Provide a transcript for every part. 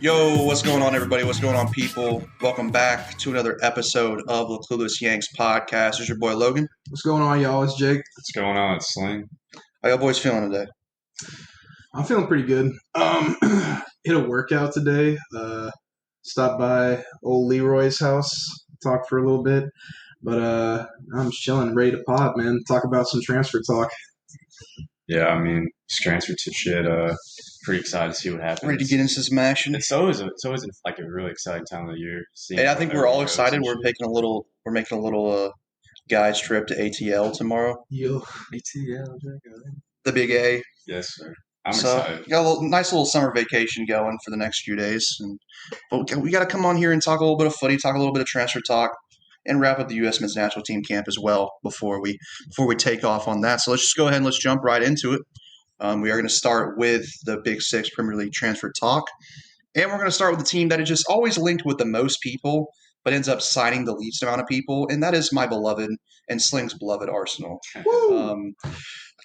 Yo, what's going on, everybody? What's going on, people? Welcome back to another episode of the Clueless Yanks podcast. This is your boy Logan. What's going on, y'all? It's Jake. What's going on? It's Sling. How y'all boys feeling today? I'm feeling pretty good. Hit a workout today. Stopped by old Leroy's house, talked for a little bit. But I'm just chilling, ready to pod, man. Talk about some transfer talk. Yeah, I mean, just transferred to shit. Pretty excited to see what happens. Ready to get into some action? It's always like a really exciting time of the year. Hey, I think we're all excited. We're making a little guys trip to ATL tomorrow. Yo, ATL, the Big A. Yes, sir. I'm excited. Got a nice little summer vacation going for the next few days, but we got to come on here and talk a little bit of footy, talk a little bit of transfer talk, and wrap up the USMNT national team camp as well before we take off on that. So let's just go ahead and let's jump right into it. We are going to start with the Big Six Premier League transfer talk, and we're going to start with the team that is just always linked with the most people, but ends up signing the least amount of people, and that is my beloved and Sling's beloved Arsenal.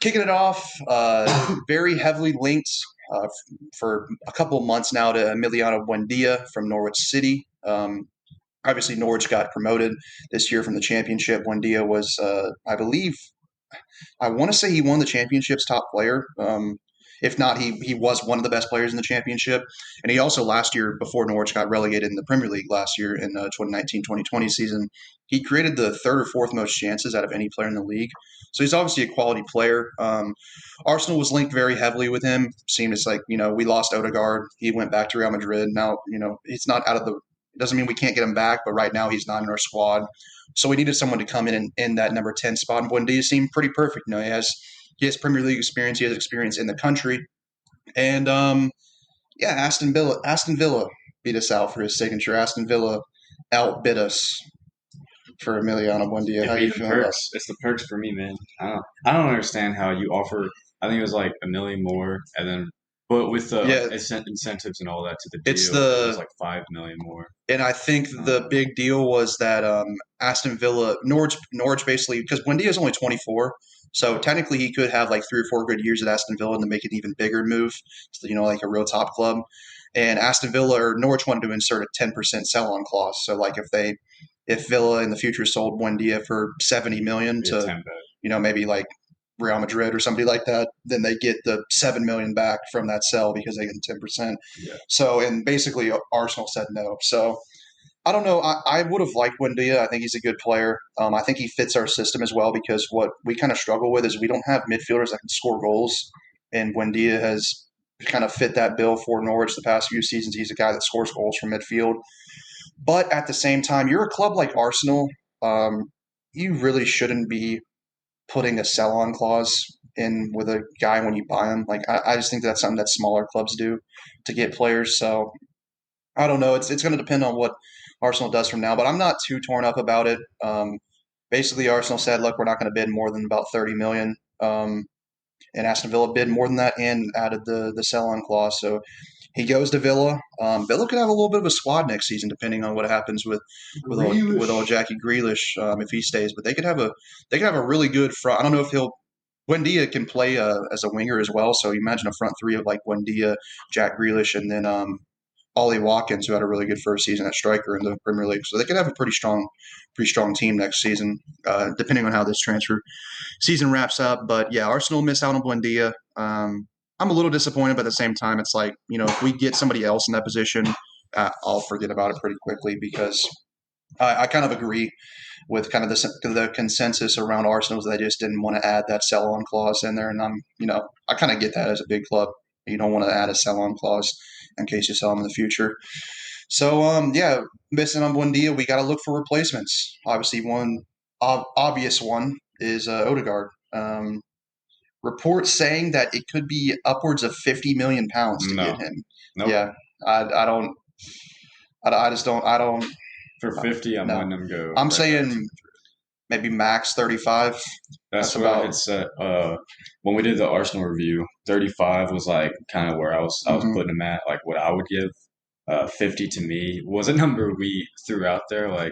Kicking it off, very heavily linked for a couple of months now to Emiliano Buendia from Norwich City. Obviously, Norwich got promoted this year from the championship. Buendia was, I want to say he won the championship's top player. If not, he was one of the best players in the championship. And he also last year, before Norwich got relegated in the Premier League last year in the 2019-2020 season, he created the third or fourth most chances out of any player in the league. So he's obviously a quality player. Arsenal was linked very heavily with him. Seemed it's like, we lost Odegaard. He went back to Real Madrid. Now, it's not out of the – it doesn't mean we can't get him back, but right now he's not in our squad. So we needed someone to come in that number 10 spot. And Buendia seemed pretty perfect. He has Premier League experience. He has experience in the country. And, Aston Villa beat us out for his signature. Aston Villa outbid us for Emiliano Buendia. How you feeling? It's the perks for me, man. I don't understand how you offer – I think it was like $1 million more, and then – but with the incentives and all that to the deal, it was like $5 million more. And I think the big deal was that Aston Villa, Norwich basically, because Buendia is only 24, so technically he could have like 3 or 4 good years at Aston Villa and to make an even bigger move, like a real top club. And Aston Villa or Norwich wanted to insert a 10% sell-on clause. So like if Villa in the future sold Buendia for $70 million to maybe like Real Madrid or somebody like that, then they get the $7 million back from that sell because they get 10%. Yeah. So, and basically Arsenal said no. So I don't know. I would have liked Buendia. I think he's a good player. I think he fits our system as well because what we kind of struggle with is we don't have midfielders that can score goals, and Buendia has kind of fit that bill for Norwich the past few seasons. He's a guy that scores goals from midfield. But at the same time, you're a club like Arsenal. You really shouldn't be putting a sell-on clause in with a guy when you buy him. Like I just think that's something that smaller clubs do to get players. So I don't know. It's going to depend on what Arsenal does from now, but I'm not too torn up about it. Basically, Arsenal said, "Look, we're not going to bid more than about $30 million." And Aston Villa bid more than that and added the sell-on clause. So he goes to Villa. Villa could have a little bit of a squad next season, depending on what happens with old Jackie Grealish if he stays. But they could have a really good front. I don't know if Buendia can play as a winger as well. So you imagine a front three of like Buendia, Jack Grealish, and then Ollie Watkins, who had a really good first season at striker in the Premier League. So they could have a pretty strong team next season, depending on how this transfer season wraps up. But yeah, Arsenal missed out on Buendia. I'm a little disappointed, but at the same time, it's like, if we get somebody else in that position, I'll forget about it pretty quickly because I kind of agree with kind of the consensus around Arsenal that they just didn't want to add that sell-on clause in there. And I kind of get that as a big club. You don't want to add a sell-on clause in case you sell them in the future. So, missing on Buendia, we got to look for replacements. Obviously, one obvious one is Odegaard. Reports saying that it could be upwards of £50 million to get him. Nope. Yeah, I just don't. For 50, I'm letting them go. I'm saying maybe max 35. That's what I had said. When we did the Arsenal review, 35 was like kind of where I was putting him at, like what I would give. 50 to me was a number we threw out there, like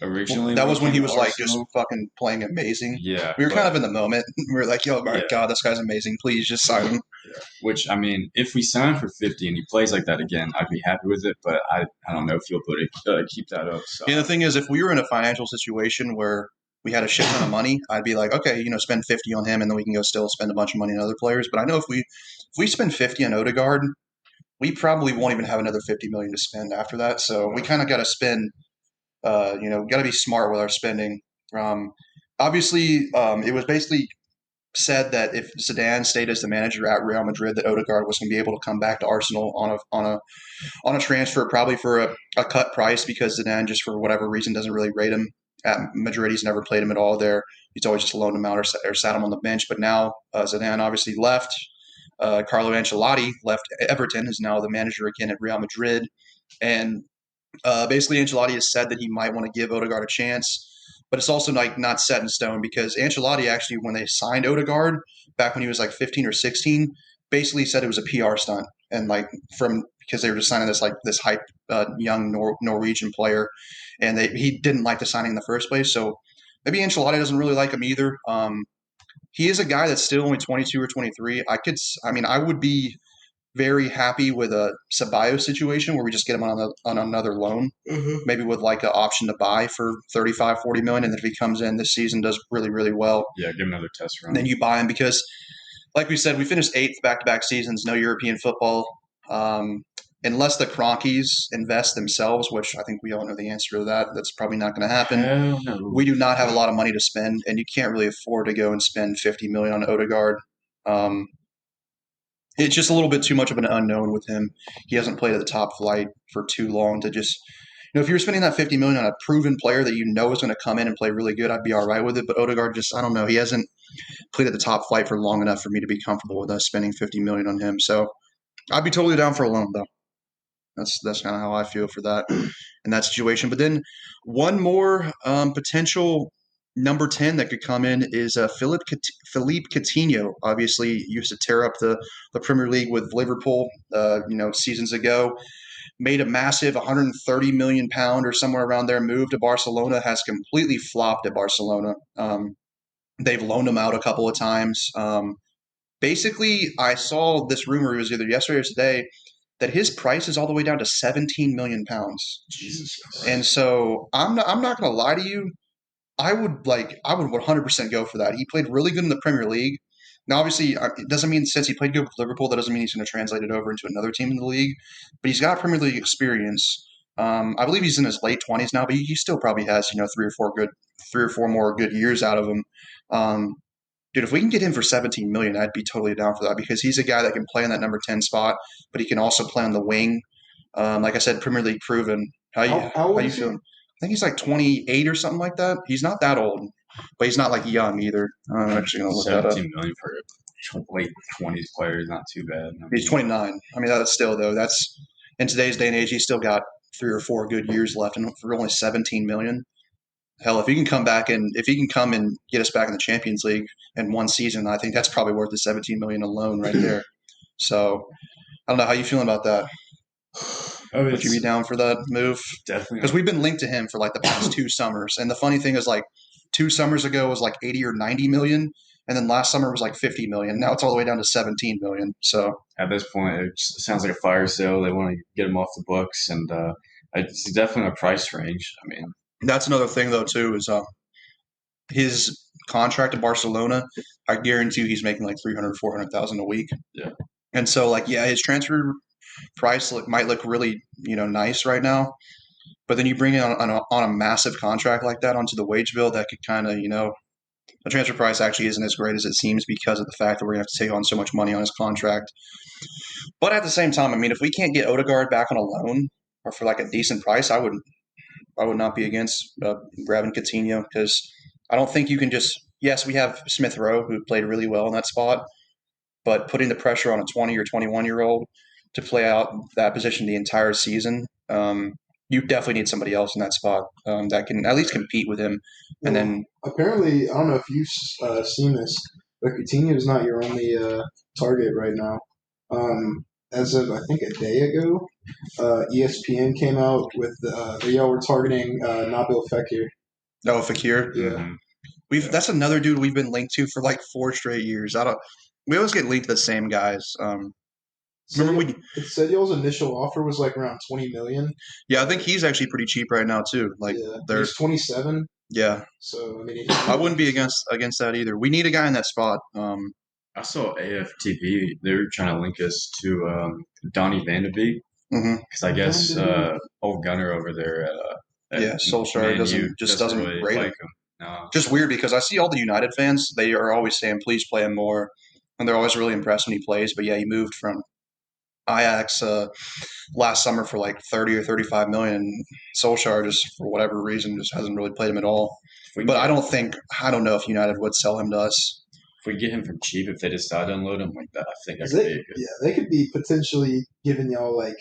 originally. That was when he was like just fucking playing amazing. Yeah. We were kind of in the moment. We were like, yo, my God, this guy's amazing. Please just sign him. Yeah. Which, I mean, if we sign for 50 and he plays like that again, I'd be happy with it. But I don't know if he'll keep that up. So. Yeah, the thing is, if we were in a financial situation where we had a shit ton of money, I'd be like, okay, spend 50 on him, and then we can go still spend a bunch of money on other players. But I know if we spend 50 on Odegaard, we probably won't even have another 50 million to spend after that. So we kind of got to spend, got to be smart with our spending. Obviously, it was basically said that if Zidane stayed as the manager at Real Madrid, that Odegaard was going to be able to come back to Arsenal on a transfer, probably for a cut price, because Zidane, just for whatever reason, doesn't really rate him at Madrid. He's never played him at all there. He's always just loaned him out or sat him on the bench. But now Zidane obviously left. Carlo Ancelotti left Everton, is now the manager again at Real Madrid. And basically Ancelotti has said that he might want to give Odegaard a chance. But it's also not set in stone, because Ancelotti actually, when they signed Odegaard back when he was like 15 or 16, basically said it was a PR stunt, and because they were just signing this hype young Norwegian player, and he didn't like the signing in the first place. So maybe Ancelotti doesn't really like him either. He is a guy that's still only 22 or 23. I would be very happy with a Ceballos situation where we just get him on another loan, maybe with like an option to buy for 35, 40 million. And then if he comes in this season, does really, really well. Yeah, give him another test run. Then you buy him, because like we said, we finished 8th back-to-back seasons, no European football. Unless the Cronkies invest themselves, which I think we all know the answer to that. That's probably not going to happen. No. We do not have a lot of money to spend, and you can't really afford to go and spend 50 million on Odegaard. It's just a little bit too much of an unknown with him. He hasn't played at the top flight for too long to just, if you're spending that 50 million on a proven player that you know is going to come in and play really good, I'd be all right with it. But Odegaard, just, I don't know, he hasn't played at the top flight for long enough for me to be comfortable with us spending 50 million on him. So I'd be totally down for a loan, though. That's kind of how I feel for that in that situation. But then one more potential number 10 that could come in is Philippe Coutinho. Obviously, used to tear up the Premier League with Liverpool, seasons ago. Made a massive 130 million pound or somewhere around there move to Barcelona. Has completely flopped at Barcelona. They've loaned him out a couple of times. Basically, I saw this rumor, it was either yesterday or today, that his price is all the way down to 17 million pounds. Jesus Christ. And so I'm not going to lie to you. I would 100% go for that. He played really good in the Premier League. Now, obviously, it doesn't mean since he played good with Liverpool, that doesn't mean he's going to translate it over into another team in the league. But he's got Premier League experience. I believe he's in his late 20s now, but he still probably has 3 or 4 more good years out of him. Dude, if we can get him for 17 million, I'd be totally down for that, because he's a guy that can play in that number 10 spot, but he can also play on the wing. Like I said, Premier League proven. How you feeling? I think he's like 28 or something like that. He's not that old, but he's not like young either. I'm actually going to look that up. 17 million for a late 20s player is not too bad. He's 29. I mean, that's still, though. That's in today's day and age, he's still got 3 or 4 good years left, and for only 17 million. Hell, if he can come and get us back in the Champions League in one season, I think that's probably worth the 17 million alone right there. So I don't know how you feeling about that. Would you be down for that move? Definitely. Because we've been linked to him for like the past 2 summers. And the funny thing is, like 2 summers ago was like 80 or 90 million. And then last summer was like 50 million. Now it's all the way down to 17 million. So at this point, it sounds like a fire sale. They want to get him off the books. And it's definitely a price range. I mean, that's another thing, though, too, is his contract at Barcelona, I guarantee you he's making like 300,000, 400,000 a week. Yeah. And so, his transfer price might look really, nice right now. But then you bring it on a massive contract like that onto the wage bill, that could kind of, the transfer price actually isn't as great as it seems, because of the fact that we're going to have to take on so much money on his contract. But at the same time, I mean, if we can't get Odegaard back on a loan or for like a decent price, I would not be against grabbing Coutinho, because I don't think you can just – yes, we have Smith Rowe, who played really well in that spot, but putting the pressure on a 20 or 21-year-old to play out that position the entire season, you definitely need somebody else in that spot that can at least compete with him. And then apparently, I don't know if you've seen this, but Coutinho is not your only target right now. As of, I think, a day ago, ESPN came out with they were targeting Nabil Fekir. Oh, Fekir? Yeah. That's another dude we've been linked to for like 4 straight years. We always get linked to the same guys. Remember we? It said y'all's initial offer was like around 20 million. Yeah, I think he's actually pretty cheap right now too. Like Yeah, they're he's 27. yeah. So I mean, I wouldn't be against that either. We need a guy in that spot. I saw AFTV. They were trying to link us to Donnie Van de Beek Mhm. because I guess old Gunner over there at Yeah, Solskjaer Man U doesn't really rate like him. him. No. Just weird because I see all the United fans. They are always saying, "Please play him more," and they're always really impressed when he plays. But yeah, he moved from Ajax last summer for like 30 or 35 million. Solskjaer just for whatever reason just hasn't really played him at all. But I don't know if United would sell him to us. If we get him from cheap, if they decide to unload him like that, I think that could be a good. Yeah, they could be potentially giving y'all like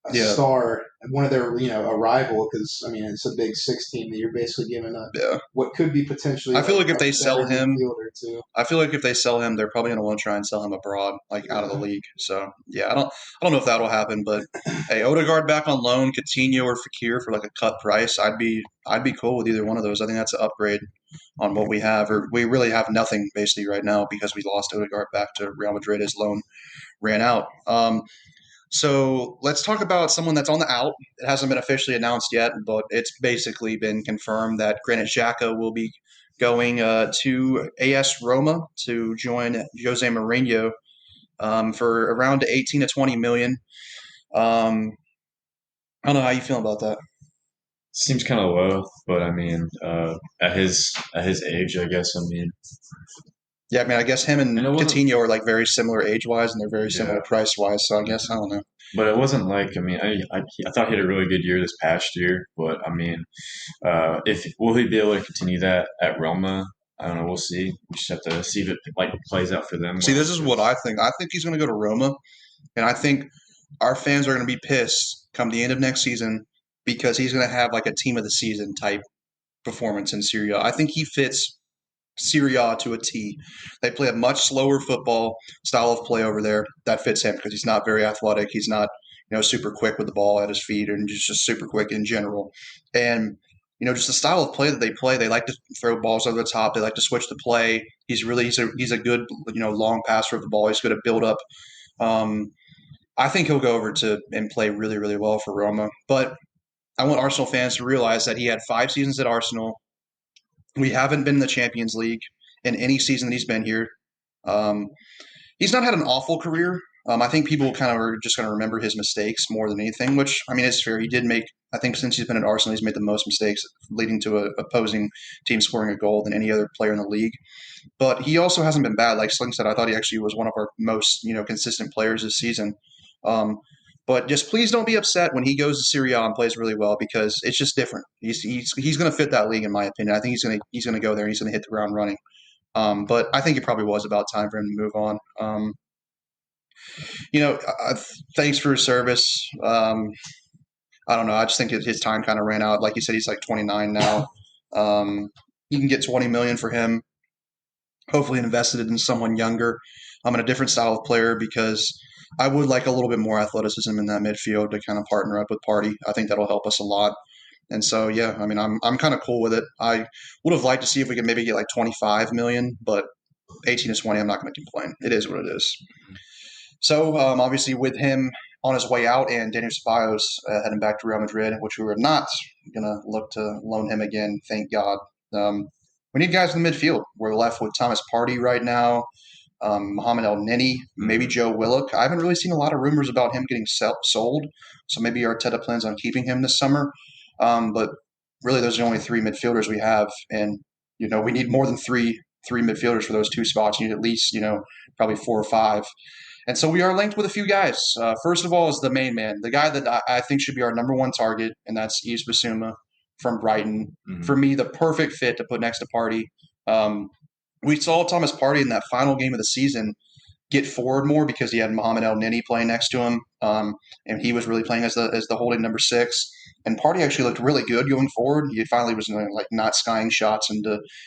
a Yeah. star, one of their a rival because I mean it's a big 6 team that you're basically giving up. What could be potentially. I feel like if they a sell better him, midfielder, too. I feel like if they sell him, they're probably going to want to try and sell him abroad, like out of the league. So yeah, I don't know if that'll happen. But hey, Odegaard back on loan, Coutinho or Fekir for like a cut price. I'd be cool with either one of those. I think that's an upgrade on what we have, or we really have nothing basically right now because we lost Odegaard back to Real Madrid. His loan ran out. So let's talk about someone that's on the out. It hasn't been officially announced yet, but it's basically been confirmed that Granit Xhaka will be going to AS Roma to join Jose Mourinho for around 18 to 20 million. I don't know how you feel about that. Seems kind of low, but I mean, at his age, I guess. I mean, yeah, I mean, I guess him and Coutinho are like very similar age wise, and they're very similar price wise. So I guess I don't know. But it wasn't like I mean, I thought he had a really good year this past year, but I mean, if will he be able to continue that at Roma? I don't know. We'll see. We just have to see if it like plays out for them. See, this is what I think. I think he's going to go to Roma, and I think our fans are going to be pissed come the end of next season because he's going to have like a team of the season type performance in Serie A. I think he fits Serie A to a T. They play a much slower football style of play over there that fits him because he's not very athletic. He's not super quick with the ball at his feet and just super quick in general. And just the style of play that they play, they like to throw balls over the top. They like to switch the play. He's a good long passer of the ball. He's good at build up. I think he'll go over to and play really, really well for Roma. But I want Arsenal fans to realize that he had 5 seasons at Arsenal. We haven't been in the Champions League in any season that he's been here. He's not had an awful career. I think people kind of are just going to remember his mistakes more than anything, which, I mean, it's fair. He did make, I think since he's been at Arsenal, he's made the most mistakes, leading to an opposing team scoring a goal than any other player in the league. But he also hasn't been bad. Like Sling said, I thought he actually was one of our most, consistent players this season. But just please don't be upset when he goes to Serie A and plays really well because it's just different. He's going to fit that league, in my opinion. I think he's going to go there and he's going to hit the ground running. But I think it probably was about time for him to move on. Thanks for his service. I don't know. I just think his time kind of ran out. Like you said, he's like 29 now. You can get 20 million for him. Hopefully invested it in someone younger. I'm in a different style of player because I would like a little bit more athleticism in that midfield to kind of partner up with Party. I think that'll help us a lot. And so, yeah, I mean, I'm kind of cool with it. I would have liked to see if we could maybe get like 25 million, but 18 to 20, I'm not going to complain. It is what it is. So, obviously, with him on his way out and Daniel Ceballos heading back to Real Madrid, which we were not going to look to loan him again, thank God. We need guys in the midfield. We're left with Thomas Partey right now, Mohamed El Neni, maybe Joe Willock. I haven't really seen a lot of rumors about him getting sold, so maybe Arteta plans on keeping him this summer. But really, those are the only 3 midfielders we have, and we need more than three midfielders for those 2 spots. You need at least probably 4 or 5. And so we are linked with a few guys. First of all is the main man, the guy that I think should be our number 1 target, and that's Yves Bissouma from Brighton. Mm-hmm. For me, the perfect fit to put next to Partey. We saw Thomas Partey in that final game of the season get forward more because he had Mohamed El Neni playing next to him, and he was really playing as the holding number 6. And Partey actually looked really good going forward. He finally was not skying shots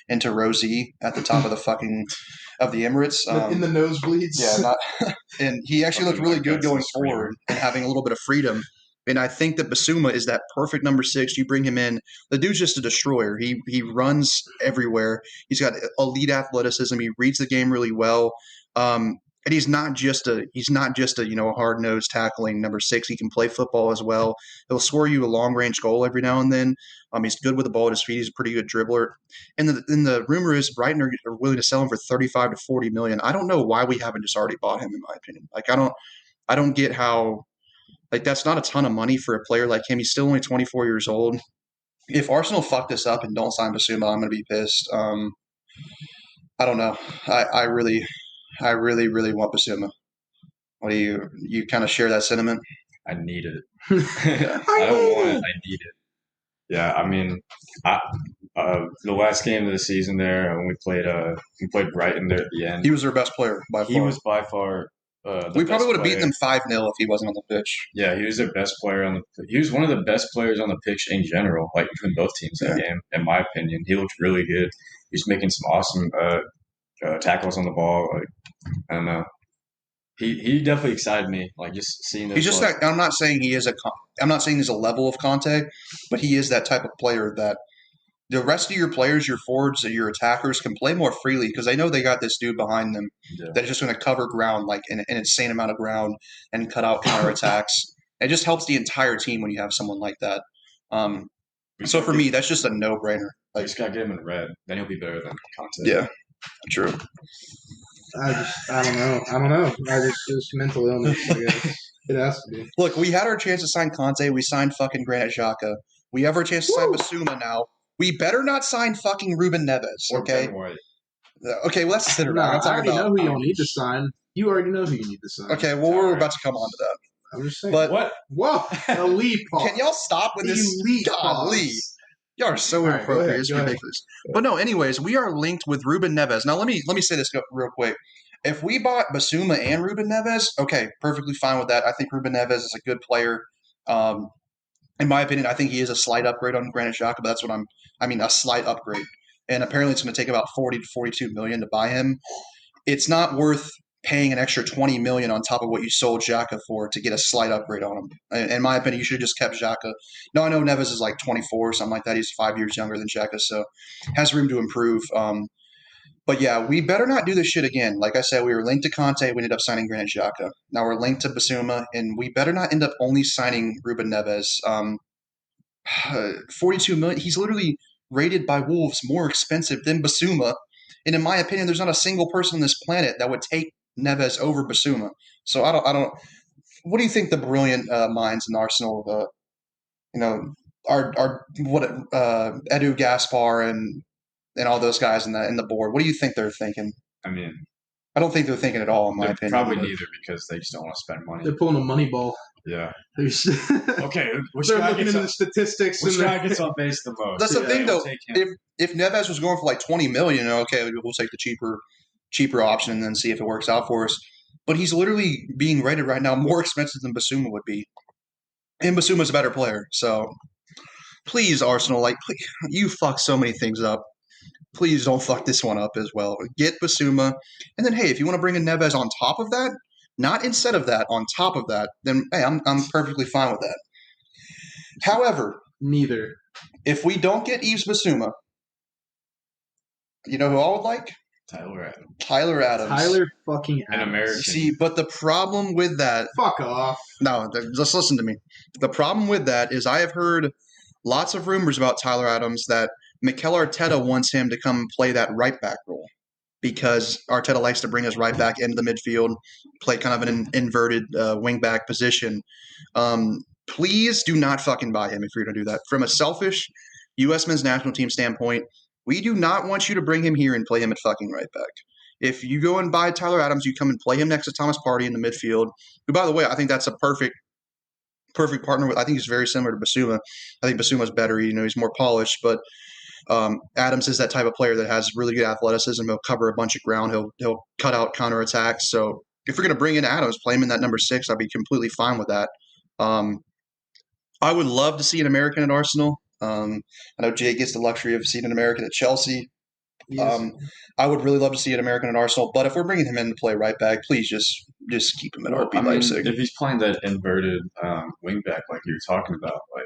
into Rosie at the top of the Emirates in the nosebleeds. Yeah, and he actually looked really good going forward and having a little bit of freedom. And I think that Basuma is that perfect number 6. You bring him in. The dude's just a destroyer. He runs everywhere. He's got elite athleticism. He reads the game really well. And he's not just a a hard nosed tackling number 6. He can play football as well. He'll score you a long range goal every now and then. He's good with the ball at his feet. He's a pretty good dribbler. And the rumor is Brighton are willing to sell him for 35 to 40 million. I don't know why we haven't just already bought him. In my opinion, I don't get how. That's not a ton of money for a player like him. He's still only 24 years old. If Arsenal fuck this up and don't sign Basuma, I'm going to be pissed. I don't know. I really want Basuma. What do you kind of share that sentiment? I need it. I don't want it. I need it. Yeah, I mean, the last game of the season there when we played Brighton there at the end. He was their best player by far. He was by far. We probably would have beaten them 5-0 if he wasn't on the pitch. Yeah, he was their best player he was one of the best players on the pitch in general, like between both teams that game, in my opinion. He looked really good. He was making some awesome tackles on the ball. I don't know. He definitely excited me. Just seeing this. He's just that. I'm not saying he's a level of Conte, but he is that type of player that the rest of your players, your forwards, your attackers can play more freely because they know they got this dude behind them that's just going to cover ground an insane amount of ground and cut out counter attacks. It just helps the entire team when you have someone like that. So for me, that's just a no-brainer. You just got to get him in red. Then he'll be better than Conte. Yeah, true. I don't know. It's mental illness, I guess. It has to be. Look, we had our chance to sign Conte. We signed fucking Granit Xhaka. We have our chance to sign Basuma now. We better not sign fucking Ruben Neves, okay? Okay, well, let's sit around. I already know who you need to sign. You already know who you need to sign. Okay, well, we're about to come on to that. I'm just saying. But, what? Whoa, elite pause. Can y'all stop with this? Elite Golly. Y'all are so inappropriate. It's ridiculous. But no, anyways, we are linked with Ruben Neves. Now, let me say this real quick. If we bought Basuma and Ruben Neves, okay, perfectly fine with that. I think Ruben Neves is a good player. In my opinion, I think he is a slight upgrade on Granit Xhaka, but that's what a slight upgrade. And apparently it's going to take about 40 to 42 million to buy him. It's not worth paying an extra 20 million on top of what you sold Xhaka for to get a slight upgrade on him. In my opinion, you should have just kept Xhaka. No, I know Neves is like 24 or something like that. He's 5 years younger than Xhaka, so has room to improve. But yeah, we better not do this shit again. Like I said, we were linked to Conte. We ended up signing Granit Xhaka. Now we're linked to Basuma, and we better not end up only signing Ruben Neves. 42 million. He's literally rated by Wolves more expensive than Basuma. And in my opinion, there's not a single person on this planet that would take Neves over Basuma. So I don't. What do you think the brilliant minds in Arsenal, Edu Gaspar and all those guys in the board? What do you think they're thinking? I mean, I don't think they're thinking at all, in my opinion. Probably neither because they just don't want to spend money. They're pulling a money ball. Yeah. Okay. They're looking into the statistics. Which guy gets on base the most? That's the thing, though. If Neves was going for like 20 million, okay, we'll take the cheaper option and then see if it works out for us. But he's literally being rated right now more expensive than Basuma would be. And Basuma's a better player. So please, Arsenal, please, you fuck so many things up. Please don't fuck this one up as well. Get Basuma. And then, hey, if you want to bring in Neves on top of that, not instead of that, on top of that, then, hey, I'm perfectly fine with that. However, neither. If we don't get Yves Basuma, you know who I would like? Tyler Adams. Tyler fucking Adams. An American. See, but the problem with that... Fuck off. No, just listen to me. The problem with that is I have heard lots of rumors about Tyler Adams that Mikel Arteta wants him to come play that right back role because Arteta likes to bring his right back into the midfield, play kind of an inverted wing back position. Please do not fucking buy him if you're going to do that. From a selfish U.S. men's national team standpoint, we do not want you to bring him here and play him at fucking right back. If you go and buy Tyler Adams, you come and play him next to Thomas Partey in the midfield, who, by the way, I think that's a perfect partner with. I think he's very similar to Basuma. I think Basuma's better. He's more polished, but Adams is that type of player that has really good athleticism. He'll cover a bunch of ground. He'll cut out counterattacks. So if we're going to bring in Adams, play him in that number 6, I'd be completely fine with that. I would love to see an American at Arsenal. I know Jake gets the luxury of seeing an American at Chelsea. Yes. I would really love to see an American at Arsenal, but if we're bringing him in to play right back, please just keep him at RB Leipzig. If he's playing that inverted wing back like you were talking about, like,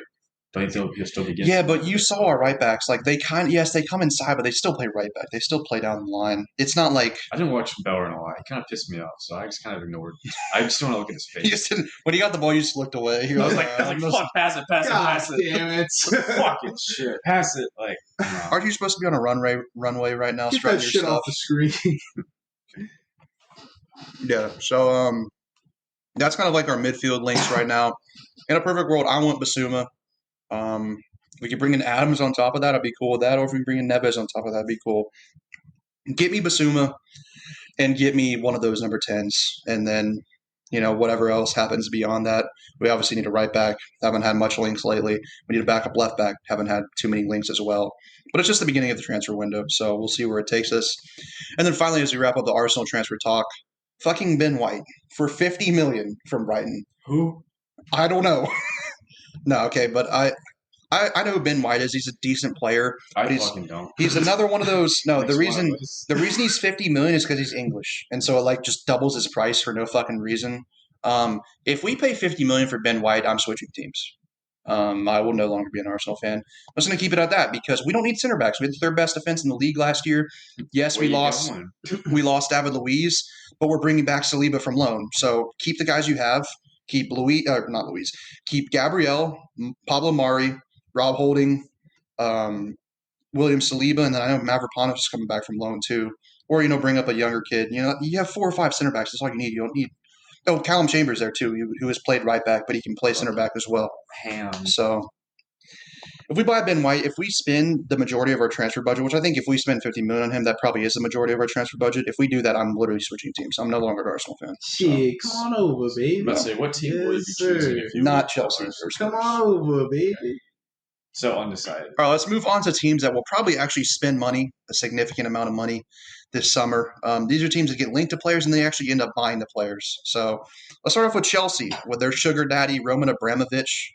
don't you think he'll still be getting? Yeah, but you saw our right backs. Like they they come inside, but they still play right back. They still play down the line. It's not like I didn't watch Bellerin a lot. He kind of pissed me off, so I just kind of ignored. I just don't want to look at his face. he just didn't, when he got the ball, you just looked away. I was like, fuck, pass it, God damn it! fucking shit, pass it. Like, aren't you supposed to be on a runway right now? Get that shit off the screen. Yeah. So that's kind of like our midfield links right now. In a perfect world, I want Basuma. We could bring in Adams on top of that. I'd be cool with that. Or if we bring in Neves on top of that, I'd be cool. Get me Basuma and get me one of those number 10s. And then, whatever else happens beyond that. We obviously need a right back. Haven't had much links lately. We need a backup left back. Haven't had too many links as well. But it's just the beginning of the transfer window. So we'll see where it takes us. And then finally, as we wrap up the Arsenal transfer talk, fucking Ben White for $50 million from Brighton. who? I don't know. No, okay, but I know who Ben White is. He's a decent player. I fucking don't. He's another one of those. No, the Makes reason one of us. he's $50 million is because he's English, and so it like just doubles his price for no fucking reason. If we pay $50 million for Ben White, I'm switching teams. I will no longer be an Arsenal fan. I'm just going to keep it at that because we don't need center backs. We had the third best defense in the league last year. Yes, Where we you lost. going? We lost David Luiz, but we're bringing back Saliba from loan. So keep the guys you have. Keep Keep Gabriel, Pablo Mari, Rob Holding, William Saliba, and then I know Mavropanos is coming back from loan too. Or bring up a younger kid. You have 4 or 5 center backs. That's all you need. You don't need. Oh, Callum Chambers there too, who has played right back, but he can play center back as well. So if we buy Ben White, if we spend the majority of our transfer budget, which I think if we spend $50 million on him, that probably is the majority of our transfer budget. If we do that, I'm literally switching teams. I'm no longer an Arsenal fan. Shit, come on over, baby. Let's say, what team would you be Yes, choosing sir. if you Not were Chelsea. Arsenal? Come on over, baby. So undecided. All right, let's move on to teams that will probably actually spend money, a significant amount of money this summer. These are teams that get linked to players and they actually end up buying the players. So let's start off with Chelsea with their sugar daddy, Roman Abramovich.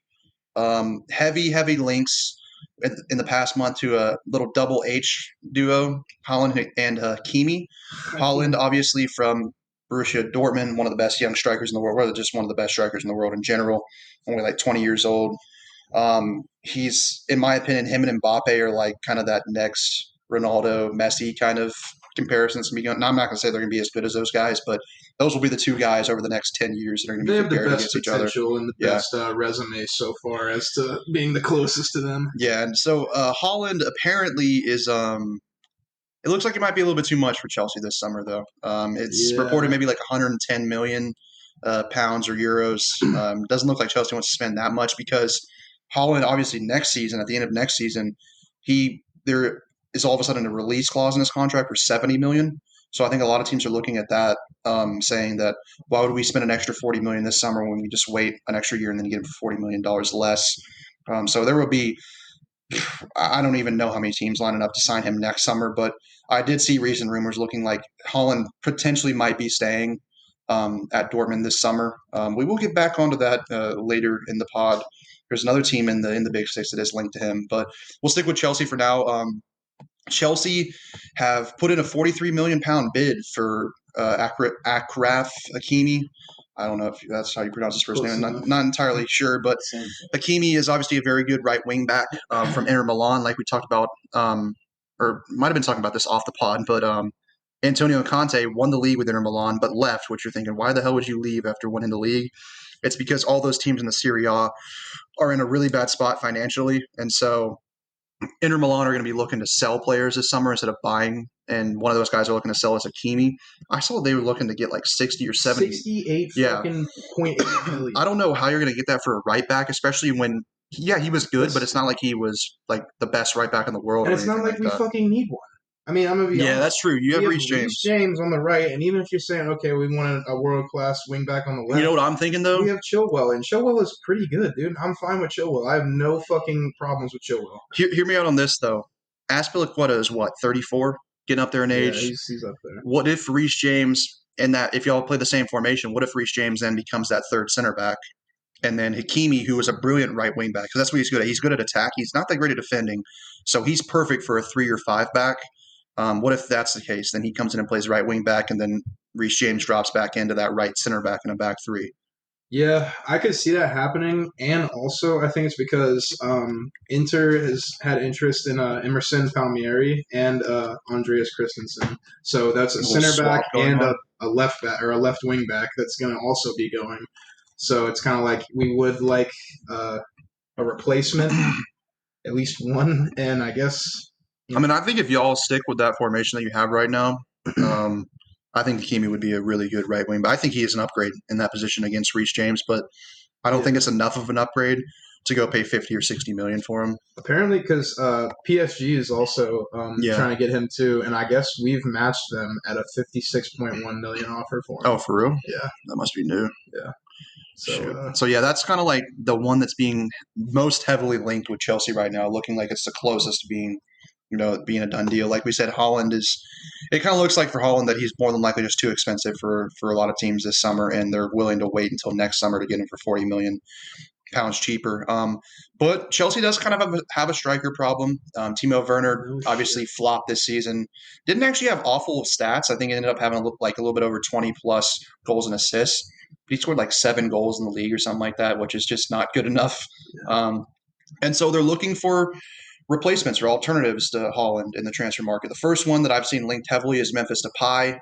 Heavy links in the past month to a little double H duo, Holland and Hakimi. Holland, obviously from Borussia Dortmund, one of the best young strikers in the world, or just one of the best strikers in the world in general, only like 20 years old. He's, in my opinion, him and Mbappe are like kind of that next Ronaldo, Messi kind of comparisons. Now, I'm not going to say they're going to be as good as those guys, but those will be the two guys over the next 10 years that are going to be compared against each other. They have the best potential and the best resume so far as to being the closest to them. Yeah, and so Holland apparently is it looks like it might be a little bit too much for Chelsea this summer, though. It's reported maybe like 110 million pounds or euros. Doesn't look like Chelsea wants to spend that much because Holland, obviously, next season, at the end of next season, there is all of a sudden a release clause in his contract for 70 million. So I think a lot of teams are looking at that, saying that why would we spend an extra 40 million this summer when we just wait an extra year and then get him for $40 million less? So there will be, I don't even know how many teams lining up to sign him next summer, but I did see recent rumors looking like Holland potentially might be staying at Dortmund this summer. We will get back onto that later in the pod. There's another team in the Big Six that is linked to him, but we'll stick with Chelsea for now. Chelsea have put in a £43 million bid for Achraf Hakimi. I don't know if that's how you pronounce his first name. I'm not entirely sure, but Hakimi is obviously a very good right wing back from Inter Milan, like we talked about, or might have been talking about this off the pod, but Antonio Conte won the league with Inter Milan, but left, which you're thinking, why the hell would you leave after winning the league? It's because all those teams in the Serie A are in a really bad spot financially, and so Inter Milan are going to be looking to sell players this summer instead of buying, and one of those guys are looking to sell is Hakimi. I saw they were looking to get like 60 or 70. 68 fucking .8 million. I don't know how you're going to get that for a right back, especially when, he was good, but it's not like he was like the best right back in the world. And it's not like we fucking need one. I mean, I'm going to be honest. That's true. You have Reece James. Reece James on the right, and even if you're saying, okay, we want a world-class wingback on the left. You know what I'm thinking, though? We have Chilwell, and Chilwell is pretty good, dude. I'm fine with Chilwell. I have no fucking problems with Chilwell. Hear me out on this, though. Aspilicueta is what, 34? Getting up there in age? Yeah, he's up there. What if Reece James, if y'all play the same formation, what if Reece James then becomes that third center back? And then Hakimi, who is a brilliant right wing back, because that's what he's good at. He's good at attack. He's not that great at defending. So he's perfect for a 3 or 5 back. What if that's the case? Then he comes in and plays right wing back, and then Reece James drops back into that right center back in a back three. Yeah, I could see that happening, and also I think it's because Inter has had interest in Emerson Palmieri and Andreas Christensen. So that's a center back and a left back or a left wing back that's going to also be going. So it's kind of like we would like a replacement, at least one, and I guess. I mean, I think if y'all stick with that formation that you have right now, I think Hakimi would be a really good right wing. But I think he is an upgrade in that position against Reece James. But I don't think it's enough of an upgrade to go pay 50 or 60 million for him. Apparently, because PSG is also trying to get him too, and I guess we've matched them at a 56.1 million offer for him. Oh, for real? Yeah, that must be new. Yeah. So yeah, that's kind of like the one that's being most heavily linked with Chelsea right now, looking like it's the closest to being a done deal. Like we said, Haaland is. It kind of looks like for Haaland that he's more than likely just too expensive for a lot of teams this summer, and they're willing to wait until next summer to get him for £40 million cheaper. But Chelsea does kind of have a striker problem. Timo Werner obviously flopped this season. Didn't actually have awful stats. I think he ended up having a little bit over 20 plus goals and assists. He scored like 7 goals in the league or something like that, which is just not good enough. And so they're looking for replacements or alternatives to Haaland in the transfer market. The first one that I've seen linked heavily is Memphis Depay.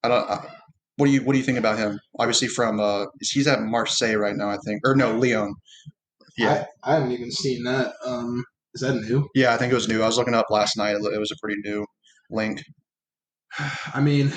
What do you think about him? Obviously from he's at Marseille right now, I think, or no, Lyon. Yeah, I haven't even seen that. Is that new? Yeah, I think it was new. I was looking up last night. It was a pretty new link. I mean,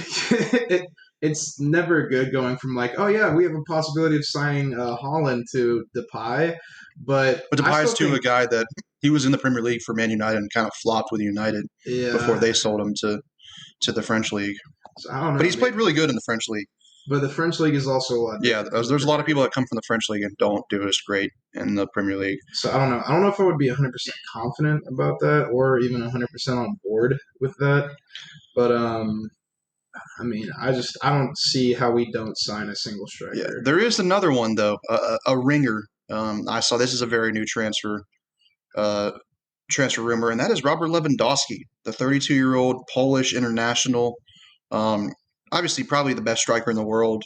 it's never good going from like, oh yeah, we have a possibility of signing Haaland to Depay, but Depay's too a guy that he was in the Premier League for Man United and kind of flopped with United before they sold him to the French league. So I don't know, but he's played really good in the French league. But the French league is also a lot. Yeah, there's a lot of people that come from the French league and don't do as great in the Premier League. So I don't know. I don't know if I would be 100% confident about that or even 100% on board with that. But I mean, I don't see how we don't sign a single striker. Yeah, there is another one though, a ringer. I saw this is a very new transfer rumor, and that is Robert Lewandowski, the 32-year-old Polish international. Obviously, probably the best striker in the world.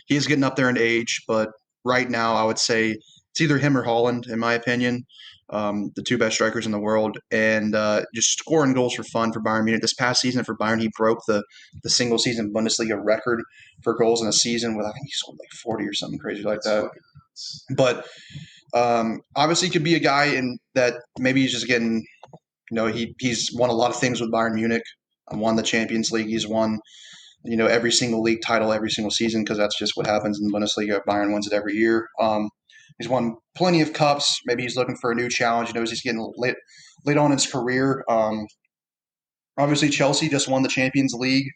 He is getting up there in age, but right now I would say it's either him or Haaland, in my opinion. The two best strikers in the world, and just scoring goals for fun for Bayern Munich. This past season for Bayern, he broke the single season Bundesliga record for goals in a season with, I think he scored like 40 or something crazy like that. But obviously he could be a guy in that maybe he's just getting, he's won a lot of things with Bayern Munich, won the Champions League. He's won, every single league title every single season because that's just what happens in the Bundesliga. Bayern wins it every year. He's won plenty of cups. Maybe he's looking for a new challenge. He's getting late on in his career. Obviously, Chelsea just won the Champions League,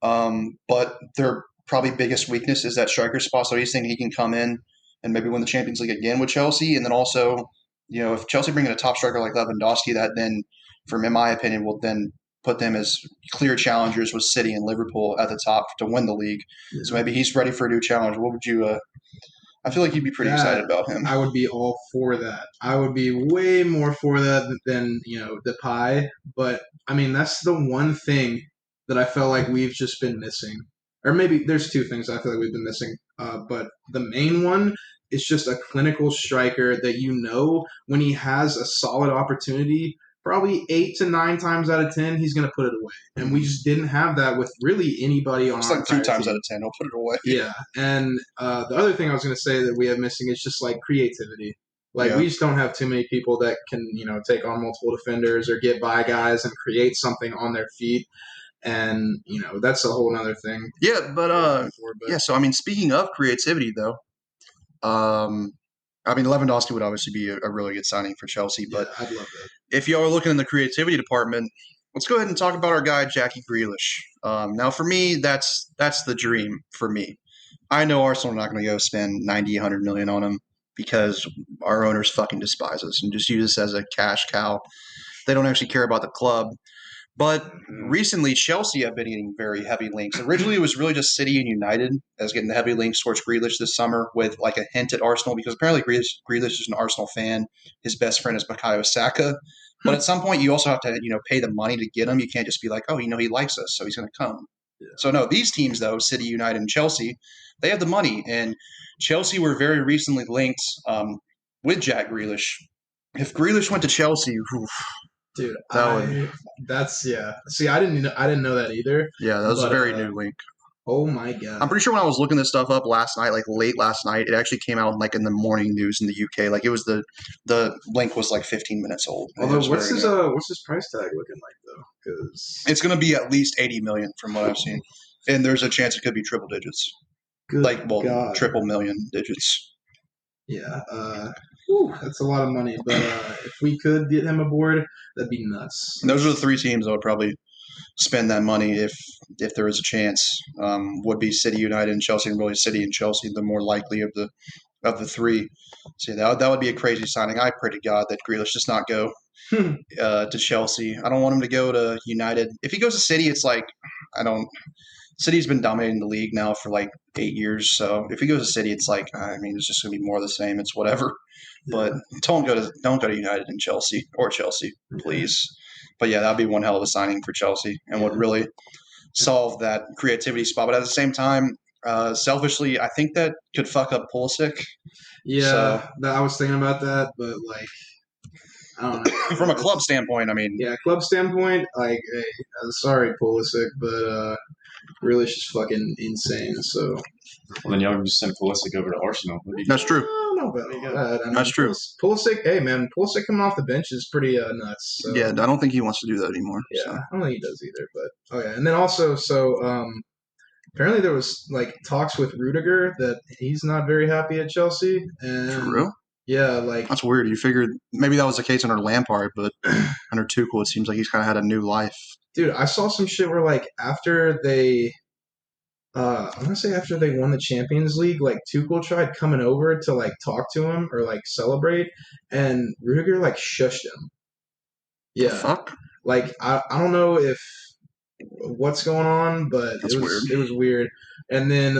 but their probably biggest weakness is that striker spot. So he's thinking he can come in and maybe win the Champions League again with Chelsea. And then also, if Chelsea bring in a top striker like Lewandowski, that then, in my opinion, will then put them as clear challengers with City and Liverpool at the top to win the league. Yeah. So maybe he's ready for a new challenge. What would you I feel like you'd be pretty excited about him. I would be all for that. I would be way more for that than, Depay. But, I mean, that's the one thing that I felt like we've just been missing. Or maybe there's two things I feel like we've been missing. But the main one is just a clinical striker that when he has a solid opportunity, probably 8 to 9 times out of 10, he's going to put it away. And we just didn't have that with really anybody on our team. It's like 2 times out of 10, he'll put it away. Yeah. And the other thing I was going to say that we have missing is just like creativity. Like we just don't have too many people that can, take on multiple defenders or get by guys and create something on their feet. And, that's a whole other thing. Yeah, but so, I mean, speaking of creativity, though, Lewandowski would obviously be a really good signing for Chelsea. But I'd love that. If y'all are looking in the creativity department, let's go ahead and talk about our guy, Jackie Grealish. Now, for me, that's the dream for me. I know Arsenal are not going to go spend 90, 100 million on him because our owners fucking despise us and just use us as a cash cow. They don't actually care about the club. But recently, Chelsea have been getting very heavy links. Originally, it was really just City and United as getting the heavy links towards Grealish this summer, with like a hint at Arsenal, because apparently Grealish is an Arsenal fan. His best friend is Bukayo Saka. But at some point, you also have to pay the money to get him. You can't just be like, oh, he likes us, so he's going to come. Yeah. So no, these teams though, City, United, and Chelsea, they have the money, and Chelsea were very recently linked with Jack Grealish. If Grealish went to Chelsea, dude, that's See, I didn't know that either. Yeah, that was a very new link. Oh my god! I'm pretty sure when I was looking this stuff up last night, like late last night, it actually came out like in the morning news in the UK. Like it was the link was like 15 minutes old. Although what's his price tag looking like though? Because it's going to be at least 80 million from what I've seen, and there's a chance it could be triple digits. God. Triple million digits. Yeah, that's a lot of money. But if we could get him aboard, that'd be nuts. And those are the three teams that would probably spend that money if there is a chance. Would be City, United, and Chelsea, and really City and Chelsea the more likely of the three. So that would be a crazy signing. I pray to God that Grealish does not go to Chelsea. I don't want him to go to United. If he goes to City, it's like City's been dominating the league now for like 8 years. So if he goes to City, it's like it's just going to be more of the same. It's whatever. Yeah. But don't go to United and Chelsea, please. But yeah, that'd be one hell of a signing for Chelsea and would really solve that creativity spot. But at the same time, selfishly, I think that could fuck up Pulisic. Yeah, I was thinking about that, but like, I don't know. From a club standpoint, club standpoint, like, hey, sorry, Pulisic, but Grealish is fucking insane. So, well, then y'all can just send Pulisic over to Arsenal. That's true. That's true. Pulisic, hey man, Pulisic coming off the bench is pretty nuts. So. Yeah, I don't think he wants to do that anymore. Yeah, so. I don't think he does either. But and then also, apparently there was like talks with Rudiger that he's not very happy at Chelsea. And for real? Yeah, like that's weird. You figured maybe that was the case under Lampard, but under Tuchel, it seems like he's kind of had a new life. Dude, I saw some shit where like after they won the Champions League, like Tuchel tried coming over to like talk to him or like celebrate, and Rudiger like shushed him. Yeah, the fuck. Like I don't know what's going on, but it was weird. And then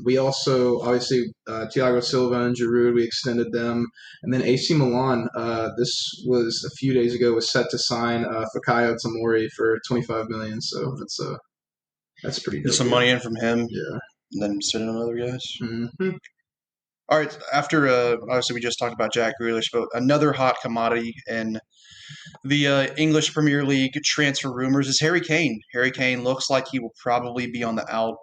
we also obviously Thiago Silva and Giroud, we extended them, and then AC Milan. This was a few days ago was set to sign Fikayo Tomori for 25 million. So that's pretty good. Get some money in from him, yeah, and then send in other guys. Mm-hmm. All right. After obviously we just talked about Jack Grealish, but another hot commodity in the English Premier League transfer rumors is Harry Kane. Harry Kane looks like he will probably be on the out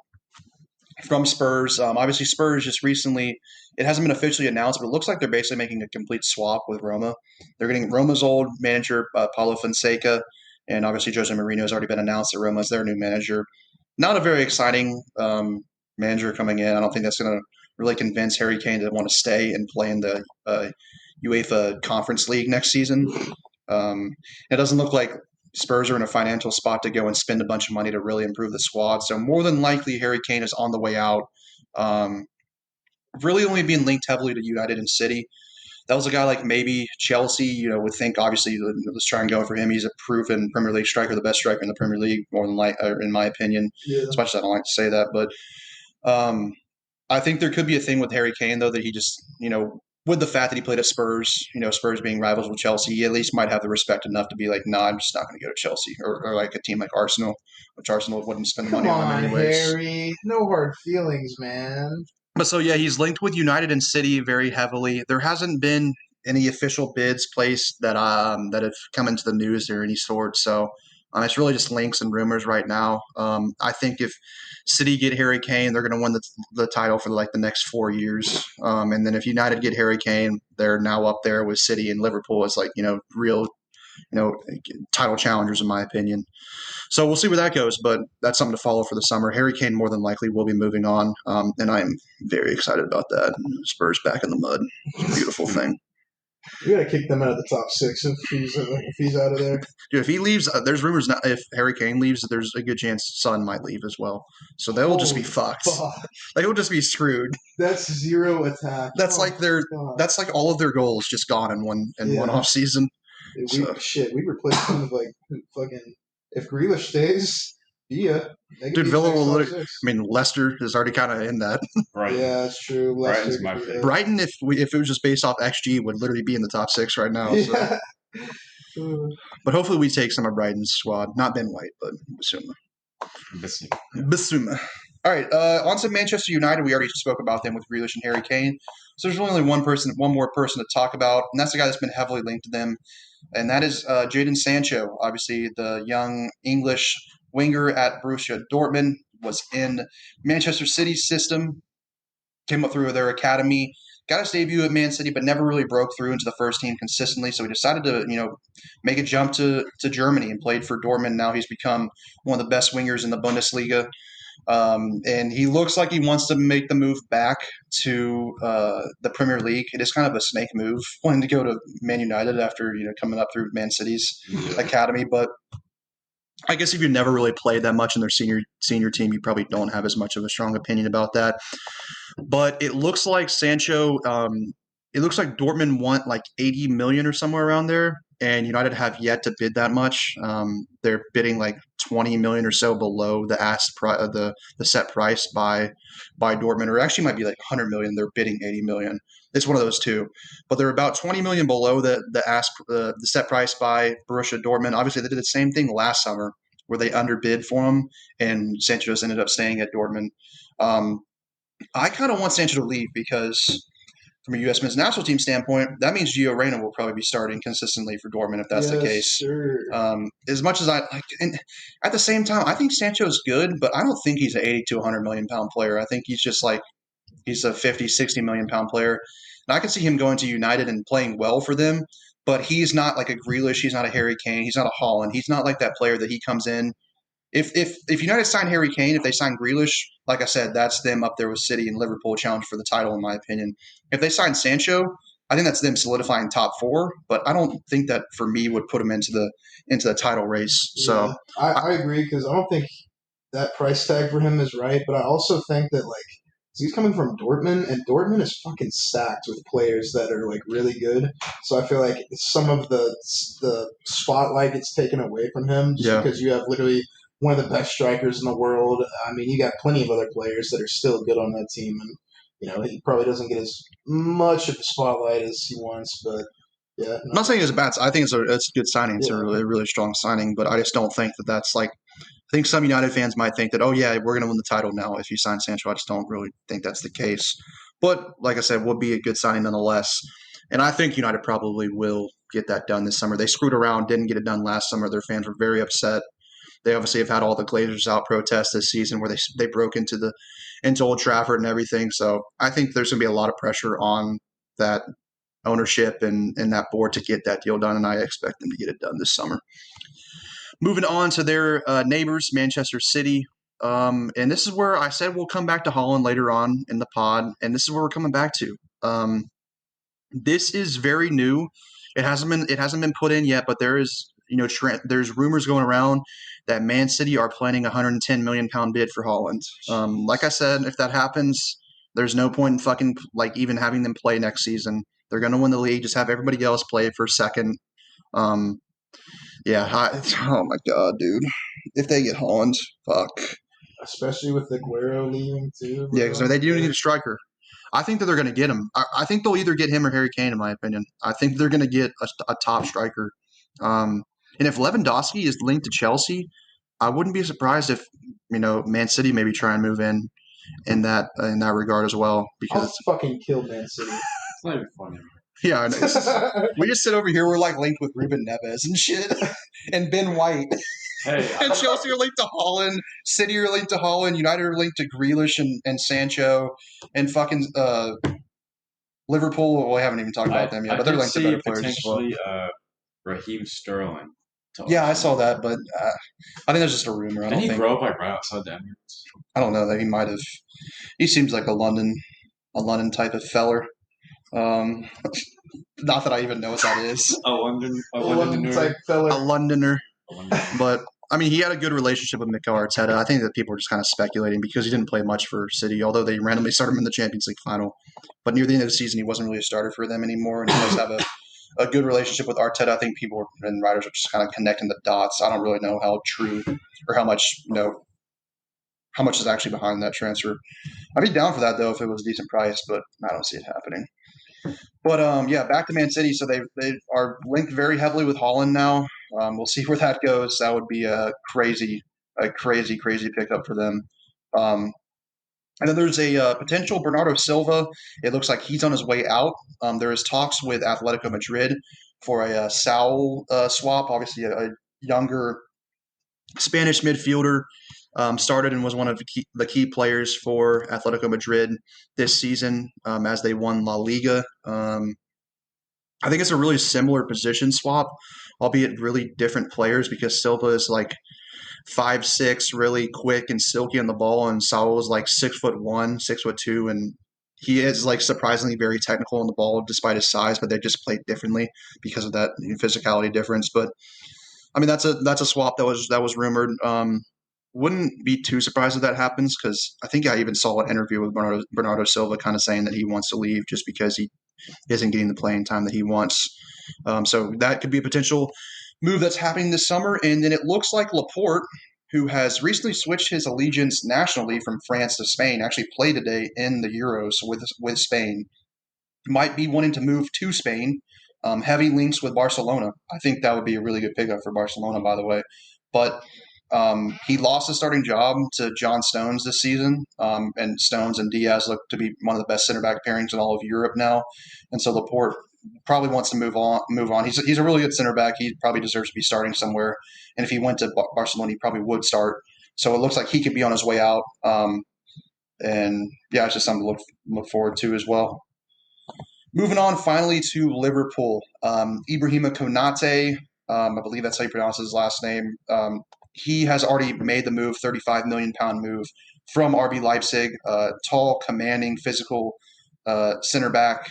from Spurs. Obviously, Spurs just recently, it hasn't been officially announced, but it looks like they're basically making a complete swap with Roma. They're getting Roma's old manager, Paulo Fonseca, and obviously Jose Mourinho has already been announced that Roma is their new manager. Not a very exciting manager coming in. I don't think that's going to really convince Harry Kane to want to stay and play in the UEFA Conference League next season. It doesn't look like Spurs are in a financial spot to go and spend a bunch of money to really improve the squad. So more than likely, Harry Kane is on the way out. Really only being linked heavily to United and City. That was a guy like maybe Chelsea, would think, obviously, let's try and go for him. He's a proven Premier League striker, the best striker in the Premier League, more than in my opinion. Yeah. As much as I don't like to say that. But I think there could be a thing with Harry Kane, though, that he just, with the fact that he played at Spurs, Spurs being rivals with Chelsea, he at least might have the respect enough to be like, nah, I'm just not going to go to Chelsea or like a team like Arsenal, which Arsenal wouldn't spend the money on anyways. Harry, no hard feelings, man. But so, yeah, he's linked with United and City very heavily. There hasn't been any official bids placed that have come into the news or any sort. So it's really just links and rumors right now. I think if City get Harry Kane, they're going to win the title for like the next 4 years. And then if United get Harry Kane, they're now up there with City and Liverpool as like, real, title challengers in my opinion. So we'll see where that goes, but that's something to follow for the summer. Harry Kane more than likely will be moving on, and I'm very excited about that. Spurs back in the mud. It's a beautiful thing. We gotta kick them out of the top 6 if he's out of there. Dude, if he leaves, there's rumors now. If Harry Kane leaves, there's a good chance Son might leave as well. So they will just be fucked. They will just be screwed. That's zero attack. That's That's like all of their goals just gone in one off season. We replaced them with like fucking if Grealish stays, Dude, Villa will Leicester is already kind of in that. Right. Yeah, that's true. Brighton's my pick. Brighton, if it was just based off XG, would literally be in the top 6 right now. Yeah. So. But hopefully we take some of Brighton's squad. Not Ben White, but Bissouma. All right, on to Manchester United. We already spoke about them with Grealish and Harry Kane. So there's only one more person to talk about, and that's the guy that's been heavily linked to them, and that is Jadon Sancho. Obviously, the young English winger at Borussia Dortmund was in Manchester City's system, came up through their academy, got his debut at Man City, but never really broke through into the first team consistently. So he decided to, make a jump to Germany and played for Dortmund. Now he's become one of the best wingers in the Bundesliga. And he looks like he wants to make the move back to the Premier League. It is kind of a snake move, wanting to go to Man United after coming up through Man City's academy. But I guess if you never really played that much in their senior team, you probably don't have as much of a strong opinion about that. But it looks like Sancho. It looks like Dortmund want like 80 million or somewhere around there, and United have yet to bid that much. They're bidding like 20 million or so below the set price by Dortmund, or actually might be like 100 million. They're bidding 80 million. It's one of those two, but they're about 20 million below the set price by Borussia Dortmund. Obviously, they did the same thing last summer where they underbid for him, and Sancho just ended up staying at Dortmund. I kind of want Sancho to leave because, from a U.S. men's national team standpoint, that means Gio Reyna will probably be starting consistently for Dortmund if that's the case. Sure. As much as I like, and at the same time, I think Sancho's good, but I don't think he's an 80 to 100 million pound player. I think he's just like he's a 50, 60 million pound player. And I can see him going to United and playing well for them, but he's not like a Grealish. He's not a Harry Kane. He's not a Haaland. He's not like that player that he comes in. If United sign Harry Kane, if they sign Grealish, like I said, that's them up there with City and Liverpool challenge for the title, in my opinion. If they sign Sancho, I think that's them solidifying top 4. But I don't think that for me would put them into the title race. So yeah, I agree because I don't think that price tag for him is right. But I also think that he's coming from Dortmund, and Dortmund is fucking stacked with players that are like really good. So I feel like some of the spotlight gets taken away from him just because you have literally one of the best strikers in the world. I mean, you got plenty of other players that are still good on that team, and he probably doesn't get as much of the spotlight as he wants. But yeah, I'm not saying it's a bad. I think it's a good signing. It's a really, really strong signing, but I just don't think that that's like. I think some United fans might think that, oh yeah, we're going to win the title now if you sign Sancho. I just don't really think that's the case. But like I said, would be a good signing nonetheless. And I think United probably will get that done this summer. They screwed around, didn't get it done last summer. Their fans were very upset. They obviously have had all the Glazers out protests this season where they broke into Old Trafford and everything. So I think there's going to be a lot of pressure on that ownership and that board to get that deal done, and I expect them to get it done this summer. Moving on to their neighbors, Manchester City. And this is where I said we'll come back to Haaland later on in the pod, and this is where we're coming back to. This is very new. It hasn't been put in yet, but there is there's rumors going around that Man City are planning a 110 million pound bid for Haaland. Like I said, if that happens, there's no point in fucking even having them play next season. They're going to win the league. Just have everybody else play for second. Yeah. Oh my god, dude! If they get Haaland, fuck. Especially with Aguero leaving too. Yeah, because they do need a striker. I think that they're going to get him. I think they'll either get him or Harry Kane, in my opinion. I think they're going to get a top striker. And if Lewandowski is linked to Chelsea, I wouldn't be surprised if Man City maybe try and move in that regard as well. Because I'll fucking kill Man City. It's not even funny. Yeah, I know. We just sit over here. We're linked with Ruben Neves and shit, and Ben White. Hey, and Chelsea are linked to Haaland. City are linked to Haaland. United are linked to Grealish and Sancho, and fucking Liverpool. Well, we haven't even talked about them yet, but they're linked to better players as well. Raheem Sterling. Yeah, I saw that, but I think that's just a rumor. Did he grow up right outside the Emirates? I don't know that he might have. He seems like a London type of feller. Not that I even know what that is. A Londoner type feller. A Londoner. But I mean, he had a good relationship with Mikel Arteta. I think that people are just kind of speculating because he didn't play much for City, although they randomly started him in the Champions League final. But near the end of the season, he wasn't really a starter for them anymore, and he does have a good relationship with Arteta. I think people and writers are just kind of connecting the dots. I don't really know how true or how much how much is actually behind that transfer. I'd be down for that though if it was a decent price, but I don't see it happening. But yeah, back to Man City. So they are linked very heavily with Holland now. We'll see where that goes. That would be a crazy pickup for them. And then there's a potential Bernardo Silva. It looks like he's on his way out. There is talks with Atletico Madrid for a Saul swap. Obviously, a younger Spanish midfielder started and was one of the key players for Atletico Madrid this season as they won La Liga. I think it's a really similar position swap, albeit really different players because Silva is like 5'6", really quick and silky on the ball, and Saul is like 6'1", 6'2", and he is like surprisingly very technical on the ball despite his size, but they just play differently because of that physicality difference. But I mean, that's a swap that was rumored. Wouldn't be too surprised if that happens because I think I even saw an interview with Bernardo Silva kind of saying that he wants to leave just because he isn't getting the playing time that he wants. So that could be a potential move that's happening this summer. And then it looks like Laporte, who has recently switched his allegiance nationally from France to Spain, actually played today in the Euros with Spain, might be wanting to move to Spain. Heavy links with Barcelona. I think that would be a really good pickup for Barcelona, by the way. But he lost his starting job to John Stones this season, and Stones and Diaz look to be one of the best center back pairings in all of Europe now. And so Laporte probably wants to move on. He's a really good center back. He probably deserves to be starting somewhere. And if he went to Barcelona, he probably would start. So it looks like he could be on his way out. And yeah, it's just something to look forward to as well. Moving on finally to Liverpool. Ibrahima Konate, I believe that's how you pronounce his last name. He has already made the move, £35 million move from RB Leipzig. Tall, commanding, physical center back.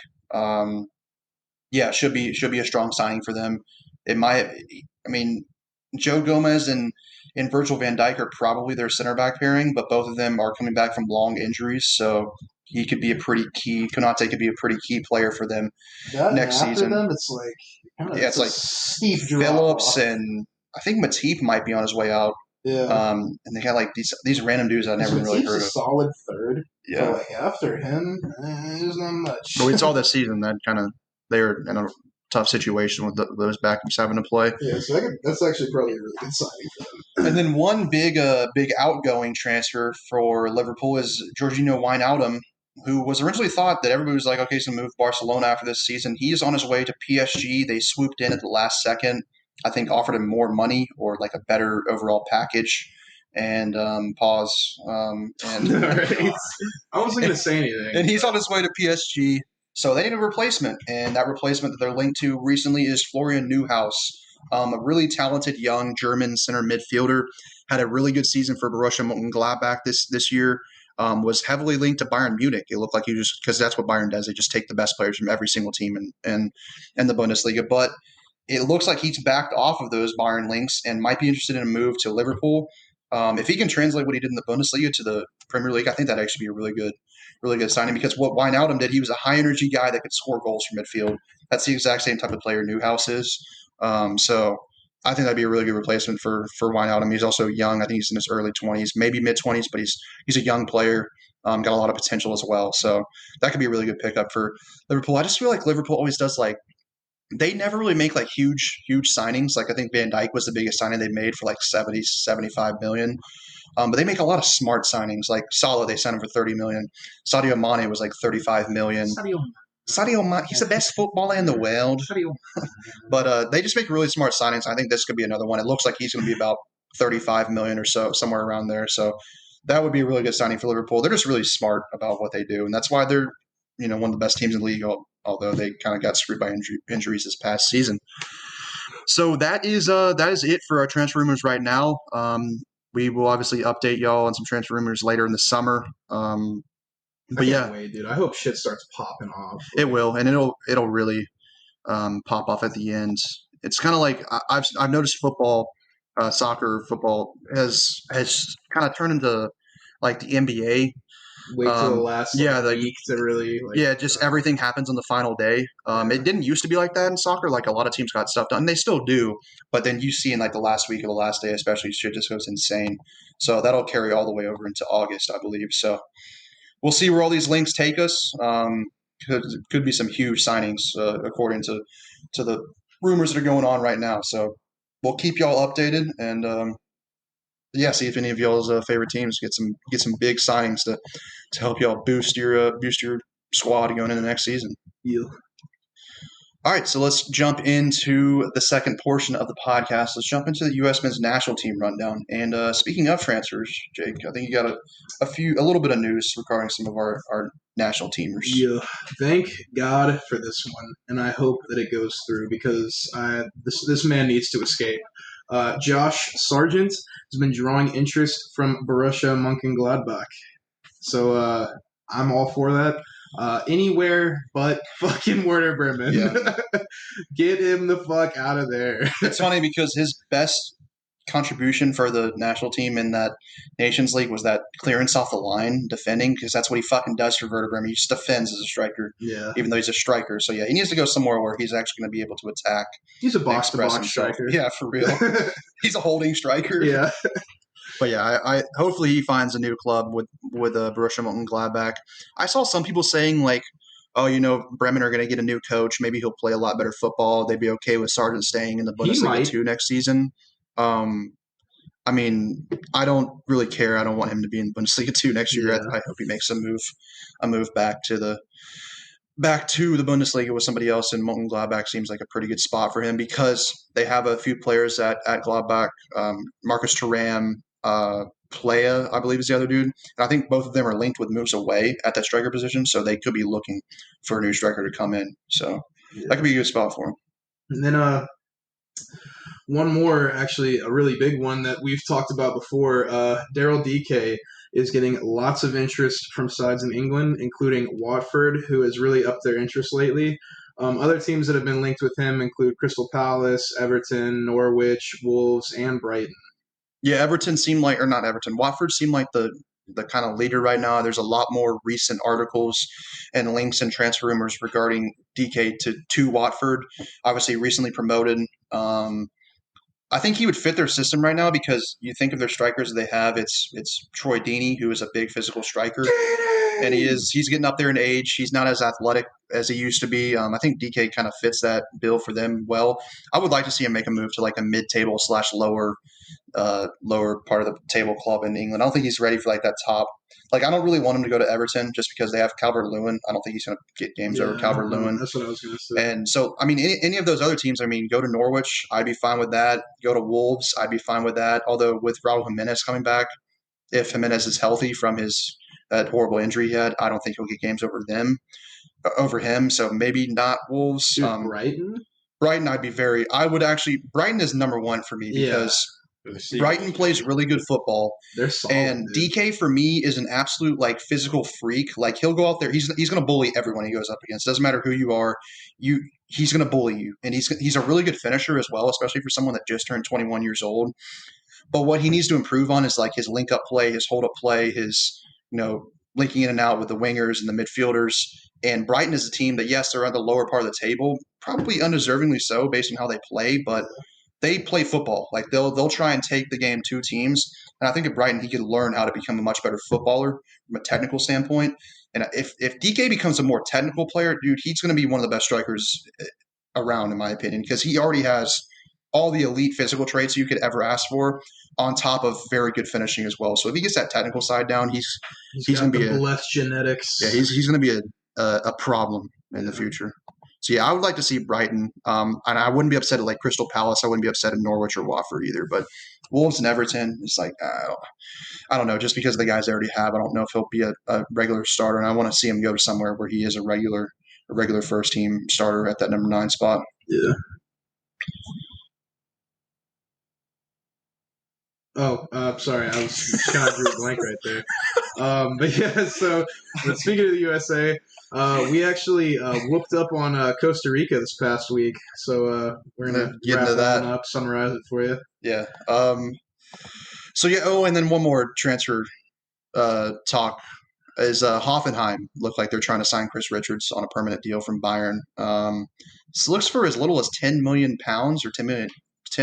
Should be a strong signing for them. Joe Gomez and Virgil van Dijk are probably their center back pairing, but both of them are coming back from long injuries, so he could be a pretty key. Konate could be a pretty key player for them next season. Them, it's like steep Phillips and I think Matip might be on his way out. Yeah. And they got like these random dudes I never really heard of. Solid third. Yeah. So after him, there's not much. But we saw this season that they were in a tough situation with those backups having to play. Yeah, so that's actually probably a really good signing for them. And then one big outgoing transfer for Liverpool is Jorginho Wijnaldum, who was originally thought that everybody was like, okay, so move Barcelona after this season. He's on his way to PSG. They swooped in at the last second. I think offered him more money or like a better overall package. And pause. And right. I wasn't going to say anything. And he's on his way to PSG. So they need a replacement, and that replacement that they're linked to recently is Florian Neuhaus, a really talented young German center midfielder. Had a really good season for Borussia Mönchengladbach this year. Was heavily linked to Bayern Munich. It looked like he just because that's what Bayern does. They just take the best players from every single team in the Bundesliga. But it looks like he's backed off of those Bayern links and might be interested in a move to Liverpool. If he can translate what he did in the Bundesliga to the Premier League, I think that'd actually be a really good signing because what Wijnaldum did, he was a high-energy guy that could score goals from midfield. That's the exact same type of player Neuhaus is. So I think that'd be a really good replacement for Wijnaldum. He's also young. I think he's in his early 20s, maybe mid-20s, but he's a young player. Got a lot of potential as well. So that could be a really good pickup for Liverpool. I just feel like Liverpool always does they never really make huge signings. Like I think Van Dijk was the biggest signing they made for 70, 75 million. But they make a lot of smart signings. Like Salah, they signed him for 30 million. Sadio Mane was 35 million. Sadio Mane, he's the best footballer in the world. But they just make really smart signings. I think this could be another one. It looks like he's going to be about 35 million or so, somewhere around there. So that would be a really good signing for Liverpool. They're just really smart about what they do, and that's why they're one of the best teams in the league. Although they kind of got screwed by injuries this past season. So that is it for our transfer rumors right now. We will obviously update y'all on some transfer rumors later in the summer. But yeah, wait, dude. I hope shit starts popping off. It will, and it'll really pop off at the end. It's kind of like I've noticed soccer football has kind of turned into like the NBA. Wait till the last week to really just everything happens on the final day. It didn't used to be like that in soccer. Like a lot of teams got stuff done. They still do, but then you see in like the last week or the last day, especially, shit just goes insane. So that'll carry all the way over into August, I believe. So we'll see where all these links take us. Could be some huge signings according to the rumors that are going on right now. So we'll keep y'all updated and see if any of y'all's favorite teams get some big signings to help y'all boost your squad going into the next season. Yeah. All right, so let's jump into the second portion of the podcast. Let's jump into the U.S. men's national team rundown. And speaking of transfers, Jake, I think you got a little bit of news regarding some of our national teamers. Yeah, thank God for this one, and I hope that it goes through because this man needs to escape. Josh Sargent has been drawing interest from Borussia Mönchengladbach, so I'm all for that. Anywhere but fucking Werder Bremen. Yeah. Get him the fuck out of there. It's funny because his best contribution for the national team in that Nations League was that clearance off the line, defending, because that's what he fucking does for Werder Bremen. He just defends as a striker, even though he's a striker. So, yeah, he needs to go somewhere where he's actually going to be able to attack. He's a box-to-box striker. Yeah, for real. He's a holding striker. Yeah. But yeah, I hopefully he finds a new club with Borussia Mönchengladbach. I saw some people saying like, oh, Bremen are going to get a new coach. Maybe he'll play a lot better football. They'd be okay with Sargent staying in the Bundesliga 2 next season. I mean, I don't really care. I don't want him to be in Bundesliga 2 next year. I hope he makes a move back to the Bundesliga with somebody else, and Mönchengladbach seems like a pretty good spot for him because they have a few players at Gladbach. Marcus Thuram, Playa, I believe is the other dude. And I think both of them are linked with moves away at that striker position, so they could be looking for a new striker to come in. So that could be a good spot for him. And then one more, actually, a really big one that we've talked about before. Daryl DK is getting lots of interest from sides in England, including Watford, who has really upped their interest lately. Other teams that have been linked with him include Crystal Palace, Everton, Norwich, Wolves, and Brighton. Yeah, Watford seemed like the kind of leader right now. There's a lot more recent articles and links and transfer rumors regarding DK to Watford. Obviously, recently promoted. I think he would fit their system right now because you think of their strikers they have. It's Troy Deeney, who is a big physical striker, and he's getting up there in age. He's not as athletic as he used to be. I think DK kind of fits that bill for them well. I would like to see him make a move to like a mid-table / lower part of the table club in England. I don't think he's ready for like that top. Like I don't really want him to go to Everton just because they have Calvert-Lewin. I don't think he's going to get games over Calvert-Lewin. That's what I was going to say. And so, I mean, any of those other teams, I mean, go to Norwich, I'd be fine with that. Go to Wolves, I'd be fine with that. Although with Raul Jimenez coming back, if Jimenez is healthy from that horrible injury he had, I don't think he'll get games over him. So maybe not Wolves. Dude, Brighton? Brighton, Brighton is number one for me because Brighton plays really good football. They're solid, and dude. DK for me is an absolute like physical freak. Like he'll go out there, he's going to bully everyone he goes up against. Doesn't matter who you are, he's going to bully you. And he's a really good finisher as well, especially for someone that just turned 21 years old. But what he needs to improve on is like his link up play, his hold up play, his linking in and out with the wingers and the midfielders. And Brighton is a team that, yes, they're on the lower part of the table, probably undeservingly so based on how they play, but they play football. Like they'll try and take the game to teams. And I think at Brighton he could learn how to become a much better footballer from a technical standpoint. And if DK becomes a more technical player, dude, he's going to be one of the best strikers around, in my opinion, because he already has all the elite physical traits you could ever ask for, on top of very good finishing as well. So if he gets that technical side down, he's going to be blessed genetics. Yeah, he's going to be a problem in the future. So yeah, I would like to see Brighton, and I wouldn't be upset at like Crystal Palace. I wouldn't be upset at Norwich or Watford either. But Wolves and Everton, it's like I don't know. Just because of the guys they already have, I don't know if he'll be a regular starter, and I want to see him go to somewhere where he is a regular first team starter at that number 9 spot. Yeah. Oh, sorry, I was just kind of drew a blank right there. But yeah, so speaking of the USA, we actually whooped up on Costa Rica this past week. So we're going to get wrap into that up, summarize it for you. Yeah. So yeah, and then one more transfer talk is Hoffenheim. Look like they're trying to sign Chris Richards on a permanent deal from Bayern. This looks for as little as £10 million or 10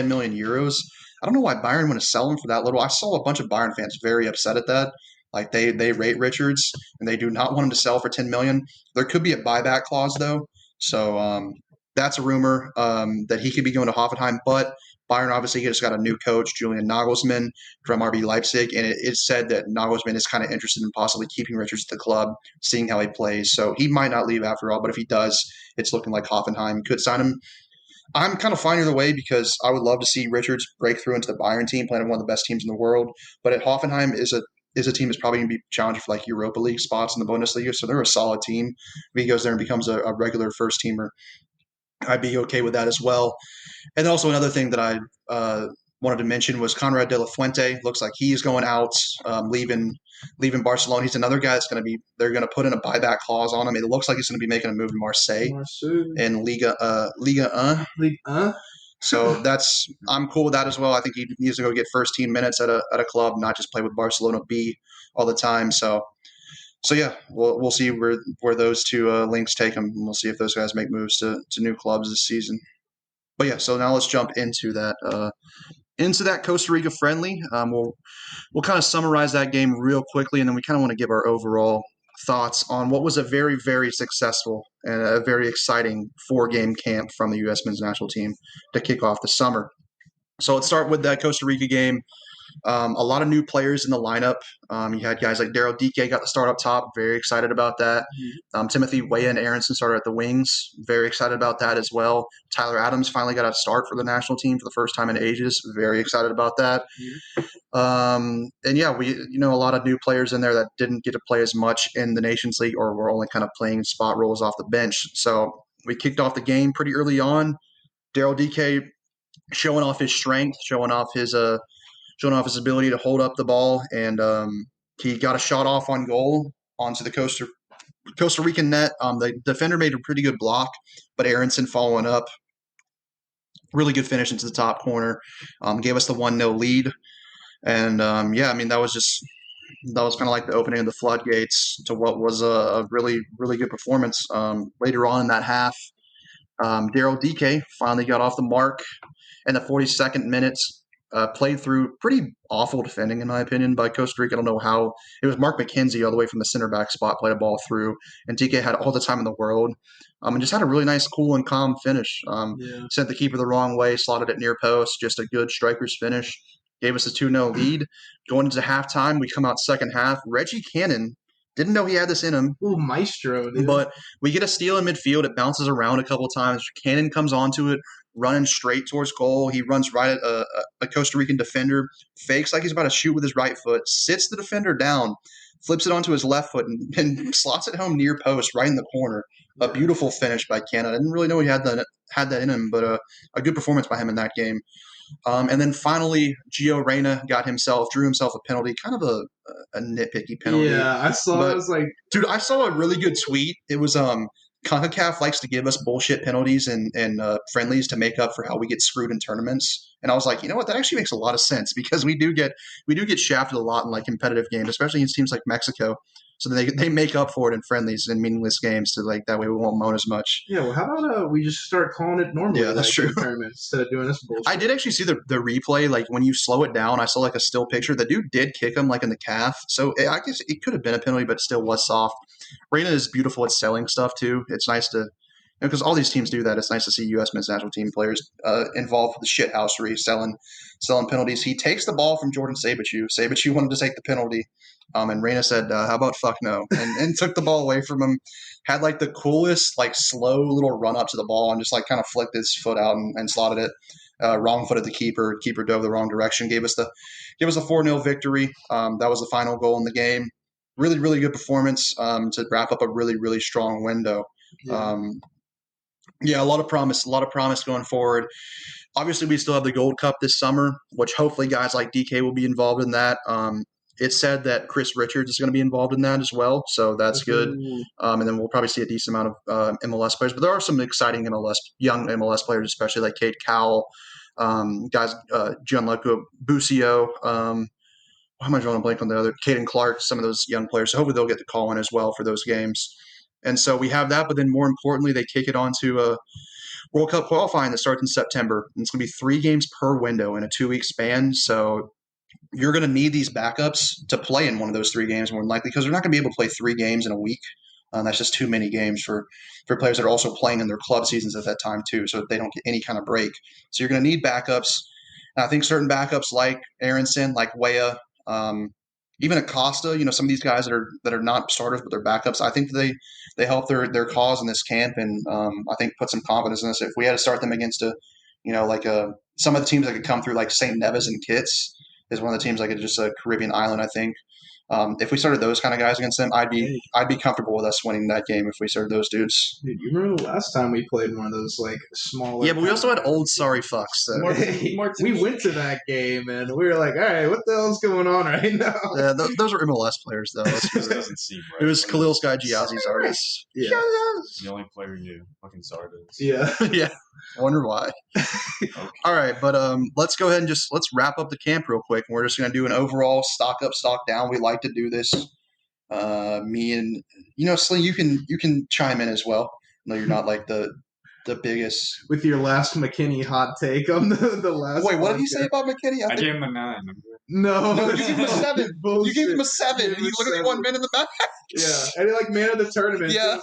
million euros. I don't know why Bayern want to sell him for that little. I saw a bunch of Bayern fans very upset at that. Like they rate Richards and they do not want him to sell for 10 million. There could be a buyback clause though, so that's a rumor that he could be going to Hoffenheim. But Bayern obviously just got a new coach, Julian Nagelsmann from RB Leipzig, and it is said that Nagelsmann is kind of interested in possibly keeping Richards at the club, seeing how he plays. So he might not leave after all, but if he does, it's looking like Hoffenheim could sign him. I'm kind of fine either way because I would love to see Richards break through into the Bayern team, playing on one of the best teams in the world. But at Hoffenheim is a team that's probably going to be challenging for like Europa League spots in the Bundesliga. So they're a solid team. If he goes there and becomes a regular first teamer, I'd be okay with that as well. And also another thing that I wanted to mention was Conrad De La Fuente. Looks like he's going out, leaving Barcelona. He's another guy that's going to be. They're going to put in a buyback clause on him. It looks like he's going to be making a move to Marseille in Liga 1. Ligue 1. So I'm cool with that as well. I think he needs to go get first team minutes at a club, not just play with Barcelona B all the time. So yeah, we'll see where those two links take them. We'll see if those guys make moves to new clubs this season. But yeah, so now let's jump into that Costa Rica friendly. We'll kind of summarize that game real quickly, and then we kind of want to give our overall thoughts on what was a very, very successful and a very exciting 4-game camp from the U.S. men's national team to kick off the summer. So let's start with that Costa Rica game. A lot of new players in the lineup. You had guys like Daryl Dike got the start up top. Very excited about that. Timothy Weah and Aronson started at the wings. Very excited about that as well. Tyler Adams finally got a start for the national team for the first time in ages. Very excited about that. And yeah, a lot of new players in there that didn't get to play as much in the Nations League or were only kind of playing spot roles off the bench. So we kicked off the game pretty early on. Daryl Dike showing off his strength, showing off his ability to hold up the ball, and he got a shot off on goal onto the Costa Rican net. The defender made a pretty good block, but Aronson following up, really good finish into the top corner, gave us the 1-0 lead. And that was kind of like the opening of the floodgates to what was a really, really good performance. Later on in that half, Daryl Dike finally got off the mark in the 42nd minutes. Played through pretty awful defending, in my opinion, by Costa Rica. I don't know how. It was Mark McKenzie all the way from the center back spot, played a ball through, and Dike had all the time in the world, and just had a really nice, cool, and calm finish. Sent the keeper the wrong way, slotted it near post, just a good striker's finish. Gave us a 2-0 lead. Going into halftime, we come out second half. Reggie Cannon didn't know he had this in him. Ooh, maestro, dude. But we get a steal in midfield. It bounces around a couple of times. Cannon comes onto it, running straight towards goal. He runs right at a Costa Rican defender, fakes like he's about to shoot with his right foot, sits the defender down, flips it onto his left foot, and slots it home near post right in the corner. A beautiful finish by Cannon. I didn't really know he had that in him, but a good performance by him in that game. And then finally, Gio Reyna drew himself a penalty, kind of a nitpicky penalty. Yeah, I saw it. I was like, dude, I saw a really good tweet. It was CONCACAF likes to give us bullshit penalties and friendlies to make up for how we get screwed in tournaments. And I was like, you know what? That actually makes a lot of sense because we do get shafted a lot in like competitive games, especially against teams like Mexico. So they make up for it in friendlies and meaningless games. So like that way we won't moan as much. Yeah, well, how about we just start calling it normally? Yeah, that's true. Instead of doing this bullshit. I did actually see the replay. Like when you slow it down, I saw like a still picture. The dude did kick him like in the calf. So I guess it could have been a penalty, but it still was soft. Reyna is beautiful at selling stuff too. It's nice to because all these teams do that. It's nice to see U.S. men's national team players involved with the shithousery, selling penalties. He takes the ball from Jordan Sabachu. Sabachu wanted to take the penalty, and Reyna said, "How about fuck no?" and took the ball away from him. Had like the coolest, like slow little run up to the ball and just like kind of flicked his foot out and slotted it. Wrong foot at the keeper. Keeper dove the wrong direction. Gave us a 4-0 victory. That was the final goal in the game. Really, really good performance to wrap up a really, really strong window. A lot of promise going forward. Obviously, we still have the Gold Cup this summer, which hopefully guys like DK will be involved in that. It's said that Chris Richards is going to be involved in that as well, so that's good. And then we'll probably see a decent amount of MLS players. But there are some exciting young MLS players, especially like Kate Cowell, guys, Gianluca Busio, how am I drawing a blank on the other? Caden Clark, some of those young players. So hopefully they'll get the call in as well for those games. And so we have that, but then more importantly, they kick it on to World Cup qualifying that starts in September. And it's going to be 3 games per window in a 2-week span. So you're going to need these backups to play in one of those 3 games more than likely because they're not going to be able to play 3 games in a week. That's just too many games for players that are also playing in their club seasons at that time too, so that they don't get any kind of break. So you're going to need backups. And I think certain backups like Aronson, like Weah, even Acosta, some of these guys that are not starters but they're backups, I think they help their cause in this camp, and I think put some confidence in us. If we had to start them against some of the teams that could come through, like St. Nevis and Kitts is one of the teams like just a Caribbean island, I think. If we started those kind of guys against them, I'd be comfortable with us winning that game if we started those dudes. Dude, you remember the last time we played one of those like smaller? Yeah, but we also had old sorry fucks. So. We went to that game and we were like, all right, what the hell's going on right now? Yeah, those are MLS players though. It doesn't seem right. It was Khalil Sky Giazzi's artist. Yeah, the only player you fucking started. Yeah, yeah. I wonder why. Okay. All right, but let's go ahead and let's wrap up the camp real quick, and we're just going to do an overall stock up, stock down. We like to do this. Me and Sling, you can chime in as well. No, you're not like the biggest with your last McKinney hot take on the last. Wait, what did you say about McKinney? I gave him a 9. No, you gave him a 7. You gave him a 7. And he literally won man in the back. Yeah, and like man of the tournament. Yeah,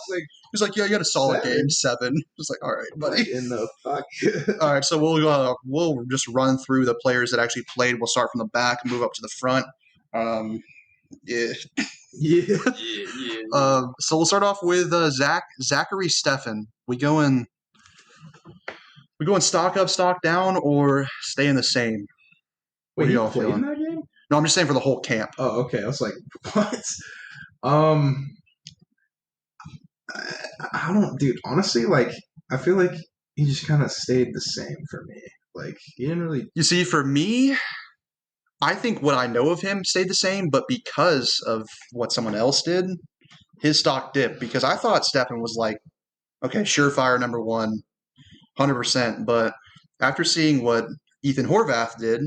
he's like, yeah, you had a solid 7. Game 7. Just like, all right, buddy. In the fuck. All right, so we'll just run through the players that actually played. We'll start from the back and move up to the front. Yeah. So we'll start off with Zachary Steffen. We going stock up, stock down, or staying the same? Wait, you played in that game? No, I'm just saying for the whole camp. Oh, okay. I was like, what? I don't, dude. Honestly, like, I feel like he just kind of stayed the same for me. Like, he didn't really. You see, for me, I think what I know of him stayed the same, but because of what someone else did, his stock dipped. Because I thought Steffen was like, okay, surefire number 1, 100%. But after seeing what Ethan Horvath did.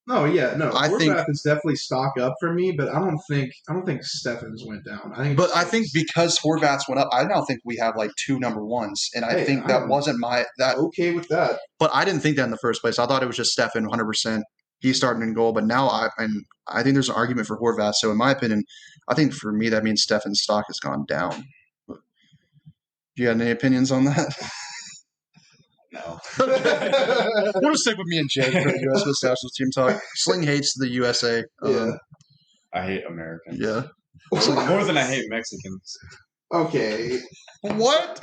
No, yeah, no. I Horvath think is definitely stock up for me, but I don't think Steffen's went down. I think because Horvath's went up, I now think we have like 2 number 1s, and I think that wasn't okay with that. But I didn't think that in the first place. I thought it was just Steffen 100%. He's starting in goal, but now I think there's an argument for Horvath. So in my opinion, I think for me that means Steffen's stock has gone down. Do you have any opinions on that? No. We're going to stick with me and Jake for the U.S. National Team talk. Sling hates the USA. Yeah. I hate Americans. Yeah. More than I hate Mexicans. Okay. What?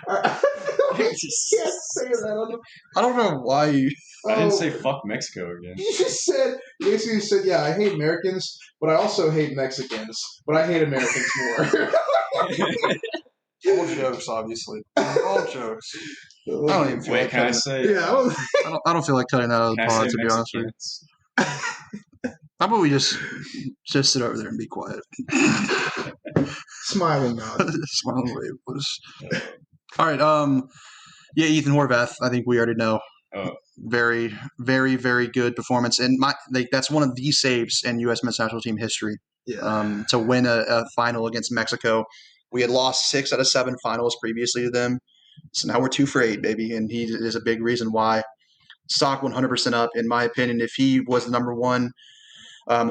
You can't say that. I don't know why you... I didn't say fuck Mexico again. You basically said, yeah, I hate Americans, but I also hate Mexicans, but I hate Americans more. All jokes, obviously. All jokes. I don't even feel Wait, can I say? Yeah, I don't feel like cutting that out of the pod, to be honest with you. How about we just sit over there and be quiet? Smiling nod. Smiling wave, please. All right. Yeah, Ethan Horvath. I think we already know. Oh. Very, very, very good performance, and that's one of the saves in U.S. men's national team history. Yeah. To win a final against Mexico. We had lost 6 out of 7 finals previously to them, so now we're 2 for 8, baby, and he is a big reason why. Stock 100% up, in my opinion. If he was the number 1,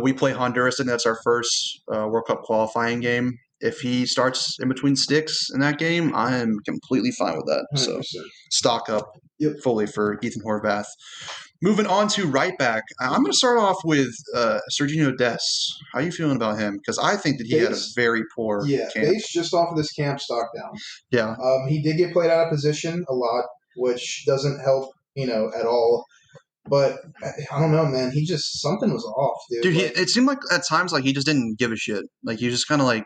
we play Honduras, and that's our first World Cup qualifying game. If he starts in between sticks in that game, I am completely fine with that. 100%. So stock up fully for Ethan Horvath. Moving on to right back, I'm going to start off with Serginho Dest. How are you feeling about him? Because I think that he had a very poor camp. Base just off of this camp, stock down. Yeah. He did get played out of position a lot, which doesn't help, at all. But I don't know, man. He just something was off, dude. Dude, it seemed like at times like he just didn't give a shit. Like he was just kind of like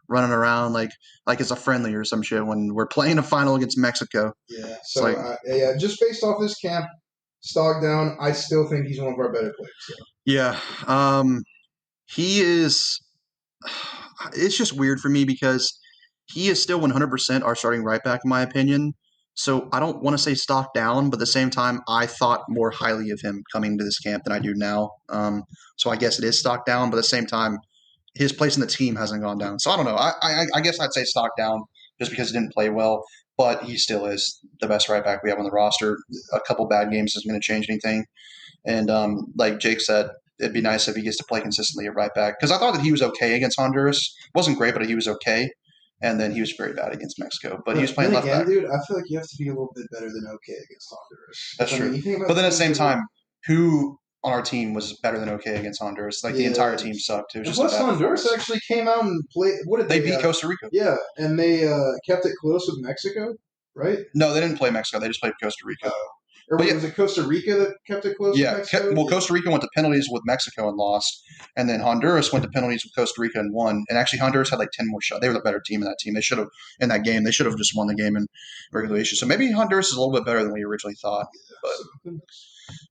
running around like it's a friendly or some shit when we're playing a final against Mexico. Yeah. So just based off this camp, stock down. I still think he's one of our better players. So. Yeah. He is. It's just weird for me because he is still 100% our starting right back, in my opinion. So I don't want to say stock down, but at the same time, I thought more highly of him coming to this camp than I do now. So I guess it is stock down, but at the same time, his place in the team hasn't gone down. So I don't know. I guess I'd say stock down just because he didn't play well, but he still is the best right back we have on the roster. A couple bad games isn't going to change anything. And like Jake said, it'd be nice if he gets to play consistently at right back because I thought that he was okay against Honduras. Wasn't great, but he was okay. And then he was very bad against Mexico. But he was playing left back. Dude, I feel like you have to be a little bit better than okay against Honduras. That's true. But then at the same time, who on our team was better than okay against Honduras? Like the entire team sucked. It was just plus, Honduras actually came out and played. What did they beat Costa Rica? Yeah, and they kept it close with Mexico, right? No, they didn't play Mexico. They just played Costa Rica. Or was it Costa Rica that kept it close? Yeah, with Mexico? well, Costa Rica went to penalties with Mexico and lost, and then Honduras went to penalties with Costa Rica and won. And actually, Honduras had like 10 more shots. They were the better team in that team. They should have in that game. They should have just won the game in regulation. So maybe Honduras is a little bit better than we originally thought.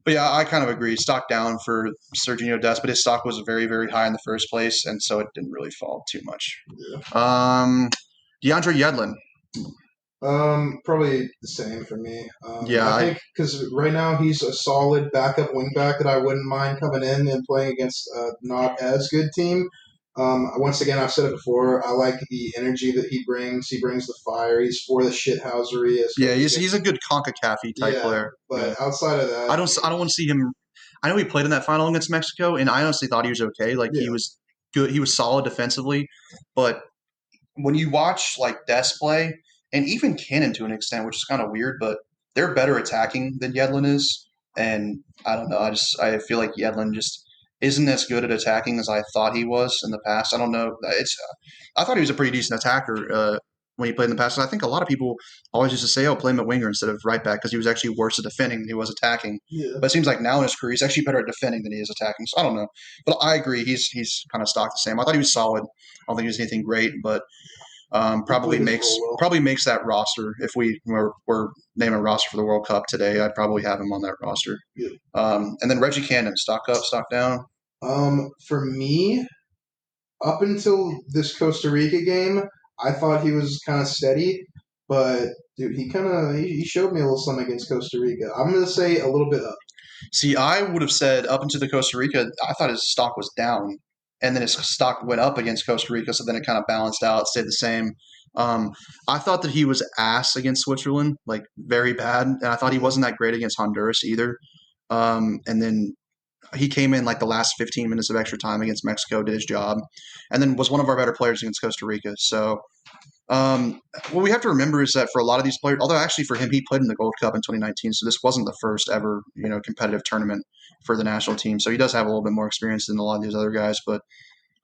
But yeah, I kind of agree. Stock down for Sergiño Dest, but his stock was very, very high in the first place, and so it didn't really fall too much. Yeah. DeAndre Yedlin. Probably the same for me. Yeah, I think because right now he's a solid backup wingback that I wouldn't mind coming in and playing against a not as good team. Once again, I've said it before. I like the energy that he brings. He brings the fire. He's for the shithousery. Yeah, he's a good CONCACAF type player. But outside of that, I don't want to see him. I know he played in that final against Mexico, and I honestly thought he was okay. Like he was good. He was solid defensively, but when you watch like Dest play. And even Cannon to an extent, which is kind of weird, but they're better attacking than Yedlin is. And I don't know. I feel like Yedlin just isn't as good at attacking as I thought he was in the past. I don't know. I thought he was a pretty decent attacker when he played in the past. And I think a lot of people always used to say, "Oh, play him at winger instead of right back," because he was actually worse at defending than he was attacking. Yeah. But it seems like now in his career, he's actually better at defending than he is attacking. So I don't know. But I agree. He's kind of stocked the same. I thought he was solid. I don't think he was anything great, but. Probably makes that roster. If we were naming a roster for the World Cup today, I'd probably have him on that roster. Yeah. And then Reggie Cannon, stock up, stock down. For me, up until this Costa Rica game, I thought he was kind of steady, but dude, he showed me a little something against Costa Rica. I'm gonna say a little bit up. See, I would have said up into the Costa Rica, I thought his stock was down. And then his stock went up against Costa Rica, so then it kind of balanced out, stayed the same. I thought that he was ass against Switzerland, like very bad. And I thought he wasn't that great against Honduras either. And then he came in like the last 15 minutes of extra time against Mexico, did his job, and then was one of our better players against Costa Rica. So what we have to remember is that for a lot of these players, although actually for him, he played in the Gold Cup in 2019, so this wasn't the first ever competitive tournament for the national team. So he does have a little bit more experience than a lot of these other guys. But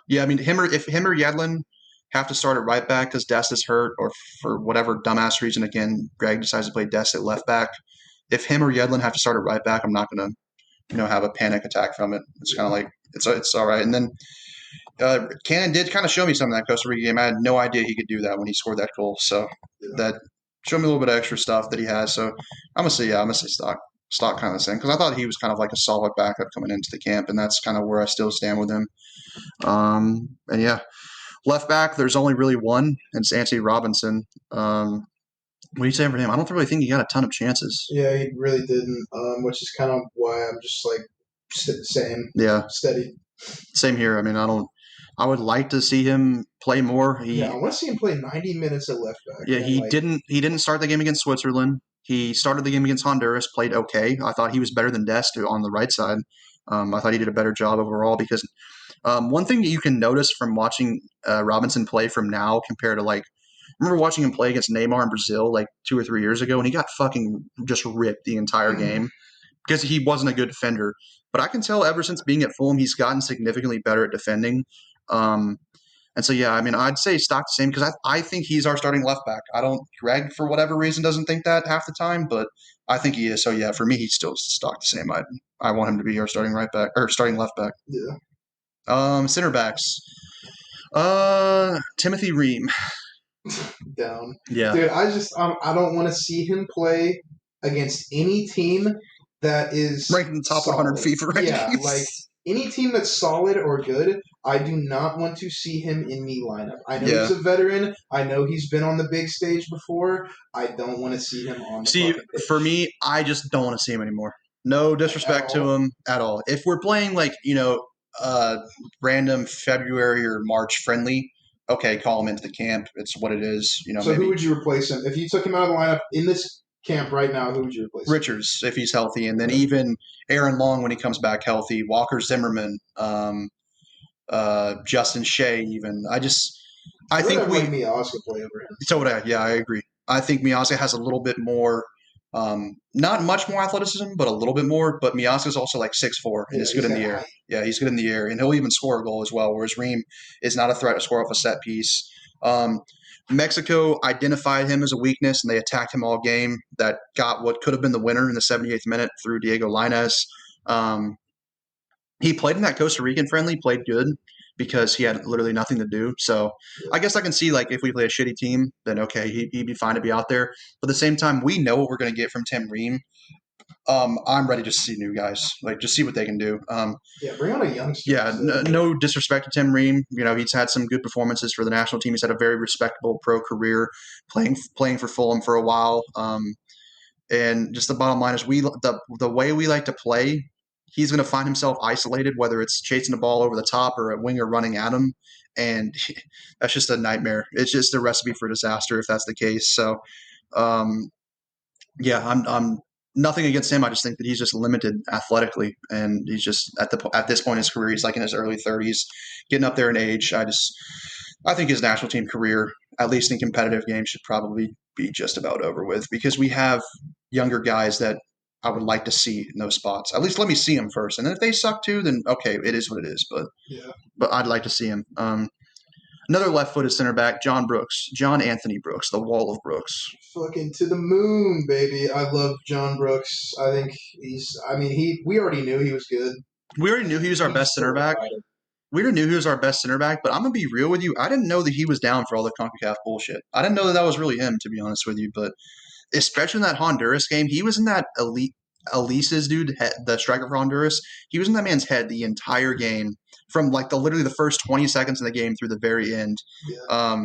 yeah, I mean, if him or Yedlin have to start at right back because Dest is hurt, or for whatever dumbass reason, again, Greg decides to play Dest at left back. If him or Yedlin have to start at right back, I'm not going to have a panic attack from it. It's kind of like it's all right. And then Cannon did kind of show me some of that Costa Rica game. I had no idea he could do that when he scored that goal. So that showed me a little bit of extra stuff that he has. So I'm gonna say stock kind of the same because I thought he was kind of like a solid backup coming into the camp, and that's kind of where I still stand with him. And yeah, left back, there's only really one, and it's Anthony Robinson. What are you saying for him? I don't really think he got a ton of chances. Yeah, he really didn't, which is kind of why I'm just like steady. Same here. I mean, I would like to see him play more. I want to see him play 90 minutes at left back. Yeah, he didn't start the game against Switzerland. He started the game against Honduras, played okay. I thought he was better than Dest on the right side. I thought he did a better job overall because one thing that you can notice from watching Robinson play from now compared to I remember watching him play against Neymar in Brazil like 2 or 3 years ago, and he got fucking just ripped the entire game because he wasn't a good defender. But I can tell ever since being at Fulham, he's gotten significantly better at defending. And so, yeah, I mean, I'd say stock the same because I think he's our starting left back. Greg, for whatever reason, doesn't think that half the time, but I think he is. So, yeah, for me, he's still stock the same. I want him to be our starting right back or starting left back. Yeah. Center backs. Timothy Ream. Down. Yeah. Dude, I don't want to see him play against any team that is ranked in the top 100 FIFA rankings. Yeah, like any team that's solid or good, I do not want to see him in the lineup. I know Yeah. he's a veteran. I know he's been on the big stage before. I don't want to see him on the See, fucking pitch. for me, I just don't want to see him anymore. No disrespect to all? him at all. If we're playing like, random February or March friendly, okay, call him into the camp. It's what it is. So Maybe who would you replace him? If you took him out of the lineup in this camp right now, who would you replace him? Richards if he's healthy, and then even Aaron Long when he comes back healthy, Walker Zimmerman, Justin Shea even. I think like Miazga play over him. So would I. Yeah, I agree. I think Miazga has a little bit more, not much more athleticism, but a little bit more. But Miazga's also like 6'4" and is good in the air. Yeah, he's good in the air, and he'll even score a goal as well. Whereas Reem is not a threat to score off a set piece. Mexico identified him as a weakness, and they attacked him all game. That got what could have been the winner in the 78th minute through Diego Lainez. He played in that Costa Rican friendly, played good because he had literally nothing to do. So I guess I can see, like, if we play a shitty team, then okay, he'd be fine to be out there. But at the same time, we know what we're going to get from Tim Ream. I'm ready to see new guys, like just see what they can do. Bring on a youngster. Yeah, no disrespect to Tim Ream. He's had some good performances for the national team. He's had a very respectable pro career, playing for Fulham for a while. And just the bottom line is, the way we like to play, he's going to find himself isolated, whether it's chasing the ball over the top or a winger running at him, and that's just a nightmare. It's just a recipe for disaster if that's the case. So, I'm nothing against him. I just think that he's just limited athletically, and he's just at this point in his career, he's like in his early 30s, getting up there in age. I think his national team career, at least in competitive games, should probably be just about over with, because we have younger guys that I would like to see in those spots. At least let me see them first, and then if they suck too, then okay, it is what it is. But I'd like to see him. Another left-footed center back, John Anthony Brooks, the Wall of Brooks. Fucking to the moon, baby. I love John Brooks. I think we already knew he was good. We already knew he was our best center back. We already knew he was our best center back, but I'm going to be real with you. I didn't know that he was down for all the CONCACAF bullshit. I didn't know that was really him, to be honest with you. But especially in that Honduras game, he was in that Elise's dude, the striker for Honduras. He was in that man's head the entire game, from like literally the first 20 seconds in the game through the very end. Yeah.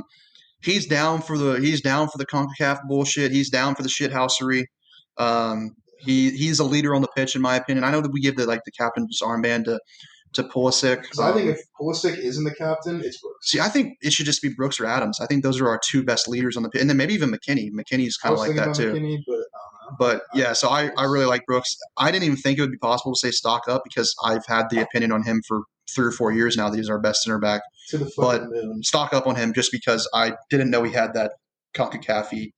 He's down for the CONCACAF bullshit. He's down for the shithousery. He's a leader on the pitch, in my opinion. I know that we give the captain's armband to Pulisic. I think if Pulisic isn't the captain, it's Brooks. See, I think it should just be Brooks or Adams. I think those are our two best leaders on the pitch, and then maybe even McKinney. McKinney's kind of like that too. McKinney, but yeah, so I really like Brooks. I didn't even think it would be possible to say stock up, because I've had the opinion on him for 3 or 4 years now that he's our best center back. But stock up on him just because I didn't know he had that CONCACAF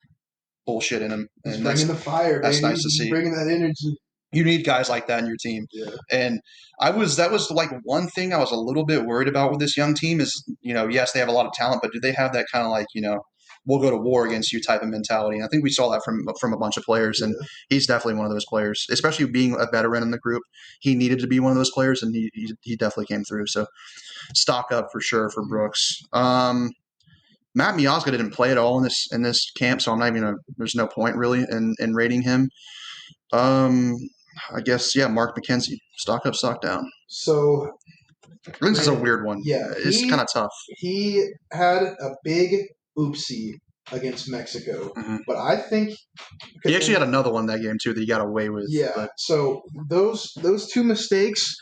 bullshit in him. And bringing the fire, that's baby. Nice to see. Bringing that energy. You need guys like that in your team. Yeah. And that was like one thing I was a little bit worried about with this young team is, yes, they have a lot of talent, but do they have that kind of we'll go to war against you type of mentality? And I think we saw that from a bunch of players, and he's definitely one of those players, especially being a veteran in the group. He needed to be one of those players, and he definitely came through. So stock up for sure for Brooks. Matt Miazga didn't play at all in this camp, so I'm not even there's no point really in rating him. I guess, Mark McKenzie. Stock up, stock down. So this is a weird one. Yeah, it's kind of tough. He had a big oopsie against Mexico, but I think he actually had another one that game too that he got away with. Yeah. But. So those two mistakes,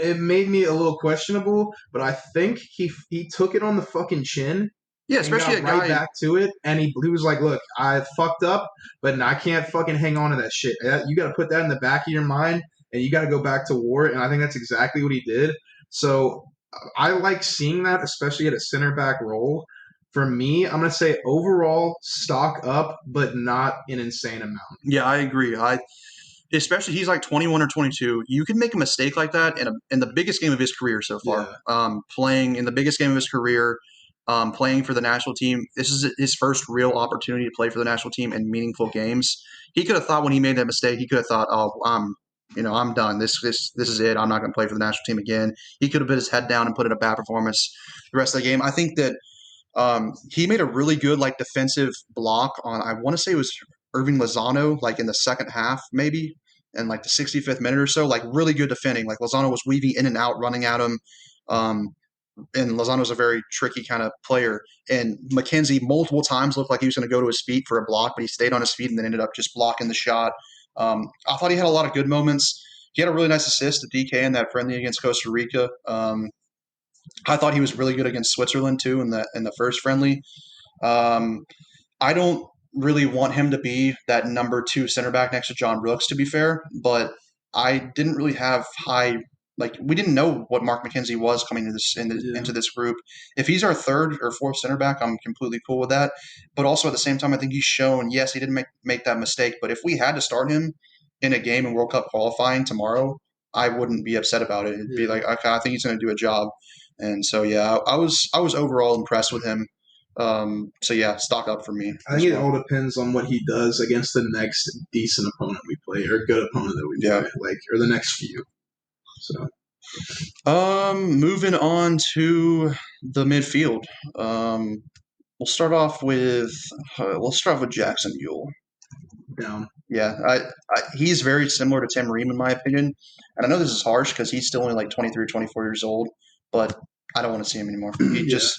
it made me a little questionable, but I think he took it on the fucking chin. Yeah, especially a guy back to it, and he was like, "Look, I fucked up, but I can't fucking hang on to that shit. You got to put that in the back of your mind, and you got to go back to war." And I think that's exactly what he did. So I like seeing that, especially at a center back role. For me, I'm going to say overall stock up, but not an insane amount. Yeah, I agree. Especially he's like 21 or 22. You can make a mistake like that in the biggest game of his career so far. Yeah. Playing in the biggest game of his career. Playing for the national team. This is his first real opportunity to play for the national team in meaningful games. He could have thought when he made that mistake, he could have thought, "Oh, I'm done. This is it. I'm not going to play for the national team again." He could have put his head down and put in a bad performance the rest of the game. I think that he made a really good defensive block on. I want to say it was Irving Lozano, in the second half maybe, and the 65th minute or so. Really good defending. Lozano was weaving in and out, running at him. And Lozano's a very tricky kind of player. And McKenzie multiple times looked like he was going to go to his feet for a block, but he stayed on his feet and then ended up just blocking the shot. I thought he had a lot of good moments. He had a really nice assist to DK in that friendly against Costa Rica. I thought he was really good against Switzerland too in the first friendly. I don't really want him to be that number 2 center back next to John Brooks, to be fair, but I didn't really have high we didn't know what Mark McKenzie was coming into this group. If he's our 3rd or 4th center back, I'm completely cool with that. But also at the same time, I think he's shown, yes, he didn't make that mistake, but if we had to start him in a game in World Cup qualifying tomorrow, I wouldn't be upset about it. It'd be like, okay, I think he's going to do a job. And so, yeah, I was overall impressed with him. So yeah, stock up for me. I think it all depends on what he does against the next decent opponent we play, or good opponent that we play, or the next few. So, moving on to the midfield. We'll start off with Jackson Ewell. Down. Yeah, he's very similar to Tim Ream in my opinion, and I know this is harsh because he's still only like 23 or 24 years old, but I don't want to see him anymore. Nice.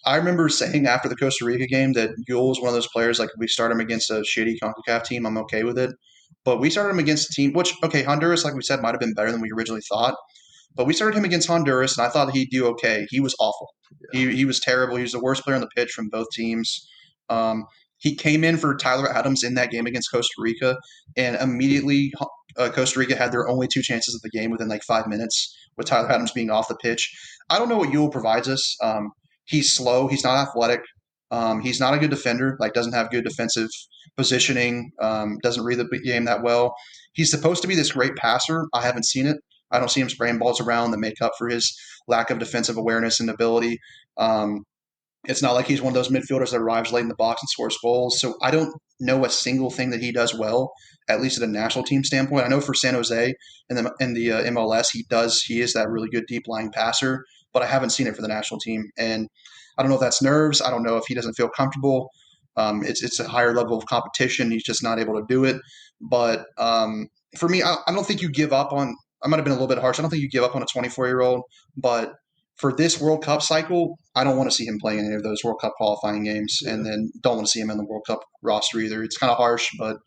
I remember saying after the Costa Rica game that Ewell was one of those players, like, if we start him against a shitty CONCACAF team, I'm okay with it. But we started him against a team, which, okay, Honduras, like we said, might have been better than we originally thought. But we started him against Honduras, and I thought he'd do okay. He was awful. Yeah. He was terrible. He was the worst player on the pitch from both teams. He came in for Tyler Adams in that game against Costa Rica, and immediately Costa Rica had their only 2 chances of the game within like 5 minutes, with Tyler Adams being off the pitch. I don't know what Ewell provides us. He's slow. He's not athletic. He's not a good defender, doesn't have good defensive positioning, doesn't read the game that well. He's supposed to be this great passer. I haven't seen it. I don't see him spraying balls around that make up for his lack of defensive awareness and ability. It's not like he's one of those midfielders that arrives late in the box and scores goals. So I don't know a single thing that he does well, at least at a national team standpoint. I know for San Jose in the MLS, he is that really good deep lying passer, but I haven't seen it for the national team. And I don't know if that's nerves. I don't know if he doesn't feel comfortable. It's a higher level of competition. He's just not able to do it. But for me, I don't think you give up on – I might have been a little bit harsh. I don't think you give up on a 24-year-old. But for this World Cup cycle, I don't want to see him playing any of those World Cup qualifying games, and then don't want to see him in the World Cup roster either. It's kind of harsh, but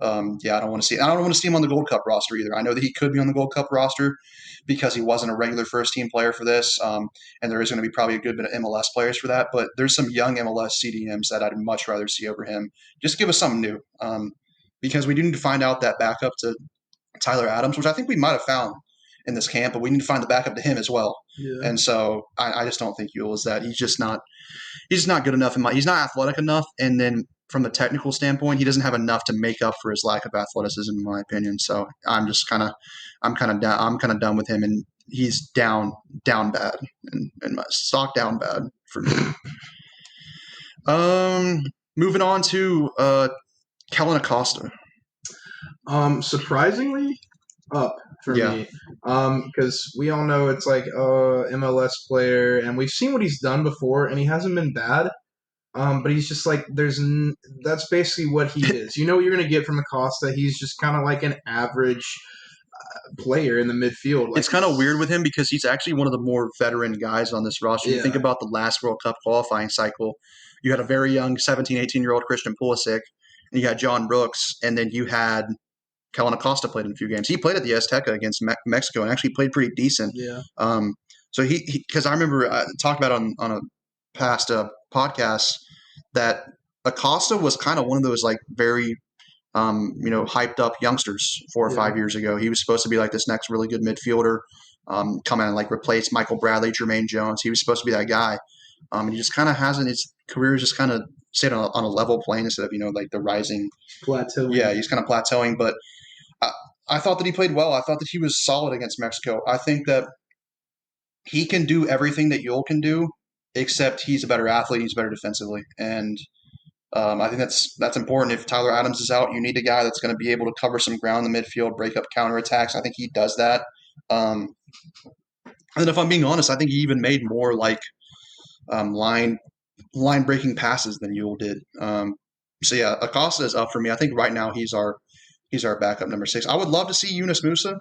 I don't want to see – I don't want to see him on the Gold Cup roster either. I know that he could be on the Gold Cup roster because he wasn't a regular first-team player for this, and there is going to be probably a good bit of MLS players for that. But there's some young MLS CDMs that I'd much rather see over him. Just give us something new, because we do need to find out that backup to Tyler Adams, which I think we might have found in this camp, but we need to find the backup to him as well. Yeah. And so I just don't think Ewell is that. He's just not good enough. He's not athletic enough, and then from the technical standpoint, he doesn't have enough to make up for his lack of athleticism, in my opinion. So I'm kind of done with him, and he's down bad, and my stock down bad for me. Moving on to Kellen Acosta. Surprisingly up for me, because we all know it's like MLS player, and we've seen what he's done before, and he hasn't been bad. But he's just like that's basically what he is. You know what you're going to get from Acosta. He's just kind of like an average player in the midfield. It's kind of weird with him because he's actually one of the more veteran guys on this roster. You think about the last World Cup qualifying cycle. You had a very young 17, 18-year-old Christian Pulisic, and you had John Brooks, and then you had Kellen Acosta played in a few games. He played at the Azteca against Mexico and actually played pretty decent. Yeah. So he because I remember talked about on a past podcast that Acosta was kind of one of those very hyped up youngsters 4 or 5 years ago. He was supposed to be like this next really good midfielder, come in and replace Michael Bradley, Jermaine Jones. He was supposed to be that guy. And he just kind of hasn't. His career just kind of stayed on a level plane instead of the rising plateau. Yeah, he's kind of plateauing. But I thought that he played well. I thought that he was solid against Mexico. I think that he can do everything that Ewell can do, except he's a better athlete. He's better defensively, and I think that's important. If Tyler Adams is out, you need a guy that's going to be able to cover some ground in the midfield, break up counterattacks. I think he does that. And if I'm being honest, I think he even made more line breaking passes than Ewell did. So yeah, Acosta is up for me. I think right now he's our backup number 6. I would love to see Yunus Musa.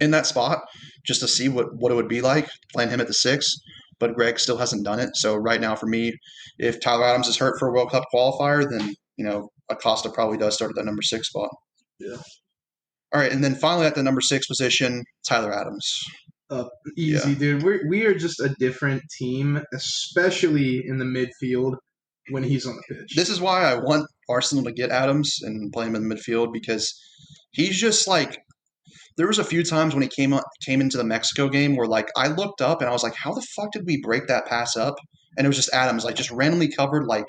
in that spot just to see what it would be like playing him at the 6. But Greg still hasn't done it. So right now, for me, if Tyler Adams is hurt for a World Cup qualifier, then Acosta probably does start at that number 6 spot. Yeah. All right, and then finally at the number 6 position, Tyler Adams. Easy, dude. We are just a different team, especially in the midfield when he's on the pitch. This is why I want Arsenal to get Adams and play him in the midfield, because he's just like, there was a few times when he came into the Mexico game where like I looked up and I was like, how the fuck did we break that pass up? And it was just Adams like just randomly covered. Like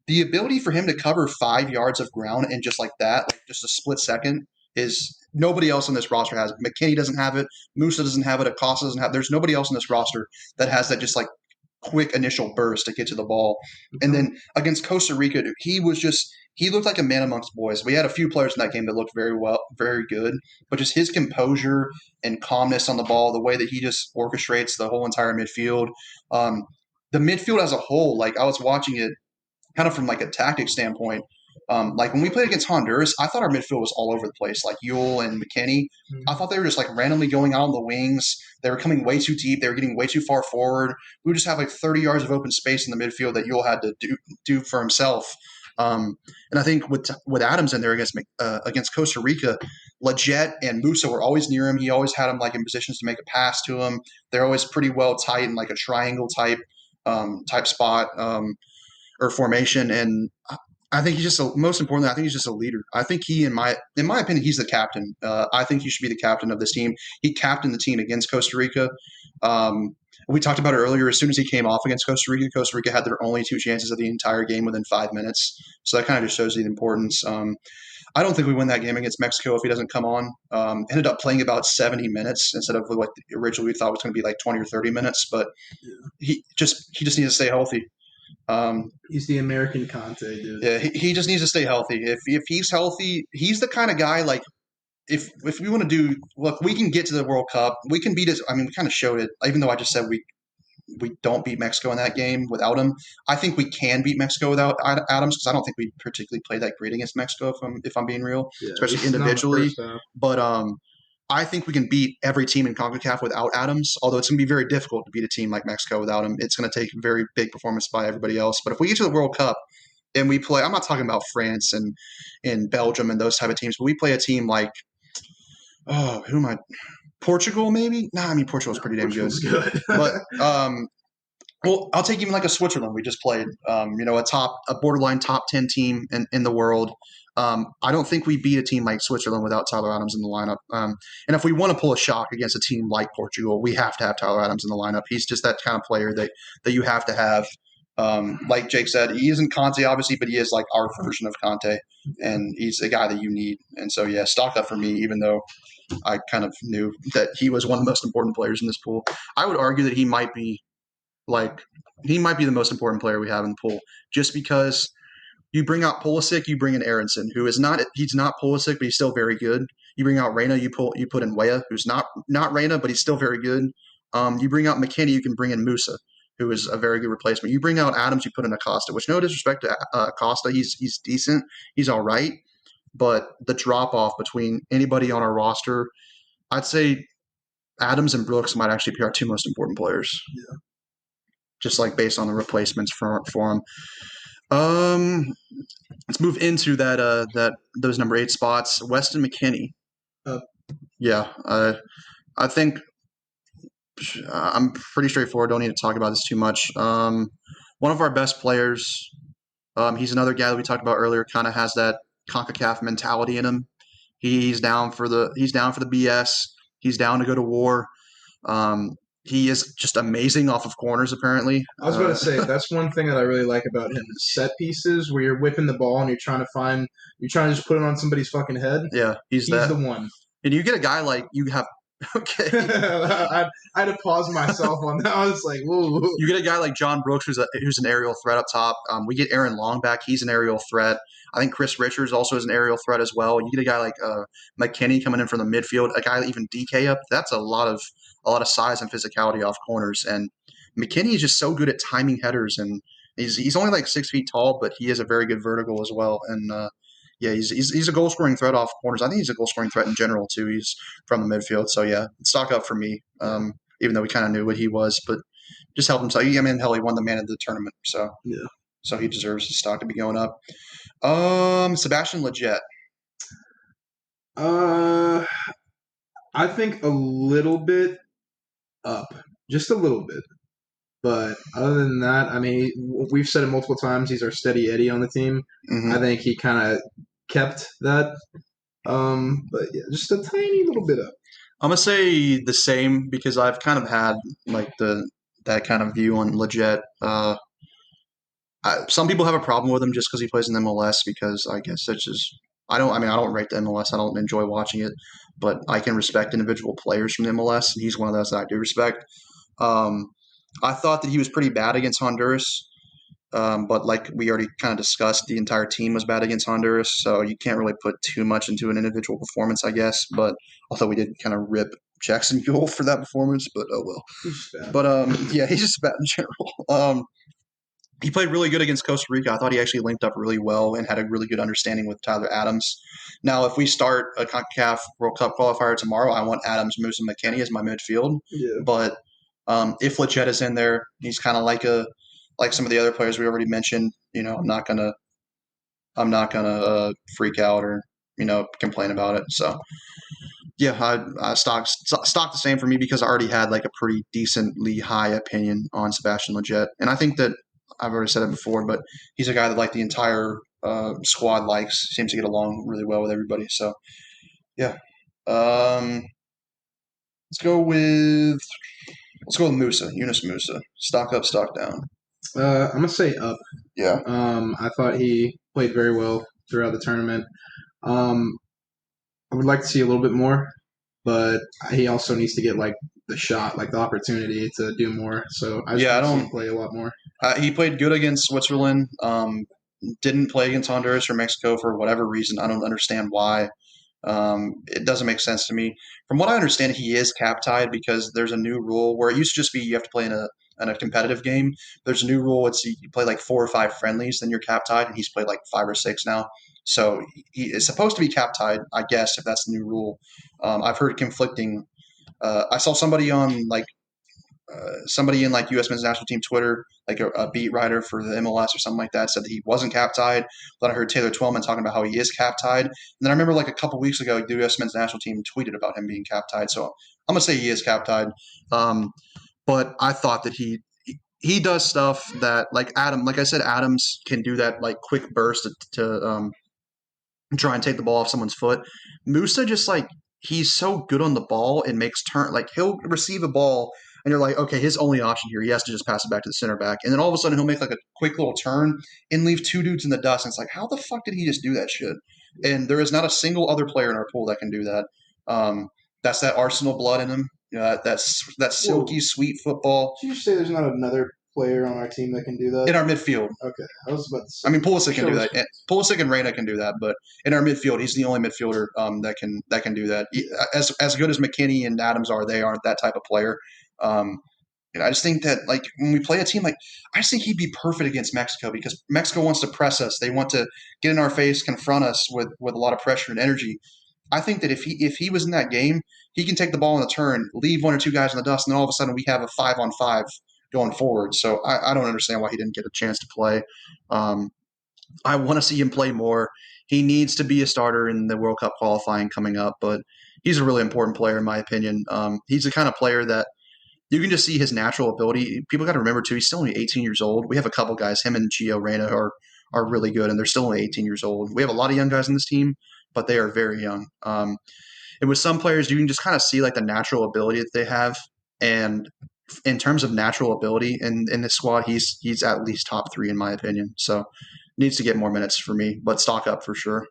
the ability for him to cover 5 yards of ground in just like that, like just a split second, is nobody else on this roster has. McKinney doesn't have it. Musa doesn't have it. Acosta doesn't have it. There's nobody else on this roster that has that just like quick initial burst to get to the ball. And then against Costa Rica, he looked like a man amongst boys. We had a few players in that game that looked very good, but just his composure and calmness on the ball, the way that he just orchestrates the whole entire midfield. The midfield as a whole, like I was watching it kind of from like a tactic standpoint. Like when we played against Honduras, I thought our midfield was all over the place. Like Yule and McKinney, I thought they were just like randomly going out on the wings. They were coming way too deep. They were getting way too far forward. We would just have like 30 yards of open space in the midfield that Yule had to do for himself. And I think with Adams in there against Costa Rica, Leggett and Musa were always near him. He always had him like in positions to make a pass to him. They're always pretty well tight in like a triangle type spot or formation. And I think most importantly, I think he's just a leader. I think in my opinion, he's the captain. I think he should be the captain of this team. He captained the team against Costa Rica. We talked about it earlier. As soon as he came off against Costa Rica had their only 2 chances of the entire game within 5 minutes. So that kind of just shows you the importance. I don't think we win that game against Mexico if he doesn't come on. Ended up playing about 70 minutes instead of what originally we thought was going to be like 20 or 30 minutes. But he just needs to stay healthy. He's the American Conte, dude. Yeah, he just needs to stay healthy. If he's healthy, he's the kind of guy like if we want to look, we can get to the World Cup. We can beat it. I mean, we kind of showed it. Even though I just said we don't beat Mexico in that game without him, I think we can beat Mexico without Adams, because I don't think we particularly played that great against Mexico. If I'm being real, especially individually. But I think we can beat every team in CONCACAF without Adams, although it's going to be very difficult to beat a team like Mexico without him. It's going to take a very big performance by everybody else. But if we get to the World Cup and we play – I'm not talking about France and Belgium and those type of teams, but we play a team like who am I – Portugal maybe? Nah, I mean Portugal's pretty damn good. But well, I'll take even like a Switzerland we just played, a borderline top 10 team in the world. I don't think we beat a team like Switzerland without Tyler Adams in the lineup. And if we want to pull a shock against a team like Portugal, we have to have Tyler Adams in the lineup. He's just that kind of player that you have to have. Like Jake said, he isn't Conte, obviously, but he is like our version of Conte, and he's a guy that you need. And so, yeah, stock up for me, even though I kind of knew that he was one of the most important players in this pool. I would argue that he might be the most important player we have in the pool, just because you bring out Pulisic, you bring in Aronson, he's not Pulisic, but he's still very good. You bring out Reyna, you put in Weah, who's not Reyna, but he's still very good. You bring out McKinney, you can bring in Musa, who is a very good replacement. You bring out Adams, you put in Acosta, which no disrespect to Acosta, he's decent, he's all right, but the drop off between anybody on our roster, I'd say Adams and Brooks might actually be our 2 most important players. Yeah. Just like based on the replacements for him. Let's move into those number 8 spots. Weston McKennie. Yeah, I think I'm pretty straightforward. Don't need to talk about this too much. One of our best players. He's another guy that we talked about earlier. Kind of has that CONCACAF mentality in him. He's down for the BS. He's down to go to war. He is just amazing off of corners, apparently. I was going to say, that's one thing that I really like about him. Set pieces where you're whipping the ball and you're trying to just put it on somebody's fucking head. Yeah, he's the one. And you get a guy like you have. Okay. I had to pause myself on that. I was like, whoa. You get a guy like John Brooks, who's an aerial threat up top. We get Aaron Long back. He's an aerial threat. I think Chris Richards also is an aerial threat as well. You get a guy like McKinney coming in from the midfield, a guy even DK up. That's a lot of size and physicality off corners. And McKinney is just so good at timing headers, and he's only like 6 feet tall, but he has a very good vertical as well. And Yeah, he's a goal scoring threat off corners. I think he's a goal scoring threat in general too. He's from the midfield, so yeah, stock up for me. Even though we kind of knew what he was, but just help him. So I mean, hell, he won the man of the tournament, so Yeah. So he deserves his stock to be going up. Sebastian Lletget. I think a little bit up, just a little bit. But other than that, I mean, we've said it multiple times. He's our steady Eddie on the team. Mm-hmm. I think he kind of kept that. But yeah, just a tiny little bit up. I'm gonna say the same because I've kind of had like that kind of view on Lletget. Some people have a problem with him just because he plays in MLS because I guess that's just I don't rate the MLS. I don't enjoy watching it, but I can respect individual players from the MLS, and he's one of those that I do respect. I thought that he was pretty bad against Honduras. But like we already kind of discussed, the entire team was bad against Honduras, so you can't really put too much into an individual performance, I guess. But although we did kind of rip Jackson Buell for that performance, but oh well. He's bad. But yeah, he's just bad in general. He played really good against Costa Rica. I thought he actually linked up really well and had a really good understanding with Tyler Adams. Now, if we start a CONCACAF World Cup qualifier tomorrow, I want Adams, Moose, and McKinney as my midfield. Yeah. But if Lletget is in there, he's kind of like some of the other players we already mentioned. I'm not gonna freak out or complain about it. So yeah, I stock the same for me because I already had like a pretty decently high opinion on Sebastian Lletget, and I think that I've already said it before, but he's a guy that like the entire squad likes. Seems to get along really well with everybody. So yeah, let's go with Musa, Yunus Musa. Stock up, stock down. I'm gonna say up. Yeah. I thought he played very well throughout the tournament. I would like to see a little bit more, but he also needs to get like the shot, like the opportunity to do more. So I don't see him play a lot more. He played good against Switzerland. Didn't play against Honduras or Mexico for whatever reason. I don't understand why. It doesn't make sense to me. From what I understand, he is cap tied because there's a new rule where it used to just be you have to play in a competitive game. There's a new rule. It's you play like 4 or 5 friendlies, then you're cap tied, and he's played like 5 or 6 now. So he is supposed to be cap tied, I guess, if that's the new rule. I've heard conflicting. I saw somebody on somebody in like U.S. men's national team Twitter, like a beat writer for the MLS or something like that, said that he wasn't cap tied. Then I heard Taylor Twellman talking about how he is cap tied. And then I remember like a couple weeks ago, the U.S. men's national team tweeted about him being cap tied. So I'm gonna say he is cap tied. But I thought that he does stuff that like I said, Adams can do that like quick burst to try and take the ball off someone's foot. Musa just like he's so good on the ball and makes turn like he'll receive a ball and you're like, okay, his only option here, he has to just pass it back to the center back. And then all of a sudden he'll make like a quick little turn and leave 2 dudes in the dust. And it's like, how the fuck did he just do that shit? And there is not a single other player in our pool that can do that. That's that Arsenal blood in him. That's silky, sweet football. Did you say there's not another player on our team that can do that? In our midfield. Okay. I was about to say. I mean, Pulisic can do that. Pulisic and Reyna can do that, but in our midfield, he's the only midfielder that can do that. As good as McKinney and Adams are, they aren't that type of player. I just think that like when we play a team I just think he'd be perfect against Mexico because Mexico wants to press us. They want to get in our face, confront us with a lot of pressure and energy. I think that if he was in that game, he can take the ball in the turn, leave 1 or 2 guys in the dust, and then all of a sudden we have a 5-on-5 going forward. So I don't understand why he didn't get a chance to play. I want to see him play more. He needs to be a starter in the World Cup qualifying coming up, but he's a really important player in my opinion. He's the kind of player that you can just see his natural ability. People got to remember too, he's still only 18 years old. We have a couple guys, him and Gio Reyna are really good, and they're still only 18 years old. We have a lot of young guys in this team, but they are very young. And with some players, you can just kind of see like the natural ability that they have. And in terms of natural ability in this squad, he's at least top 3 in my opinion. So needs to get more minutes for me, but stock up for sure.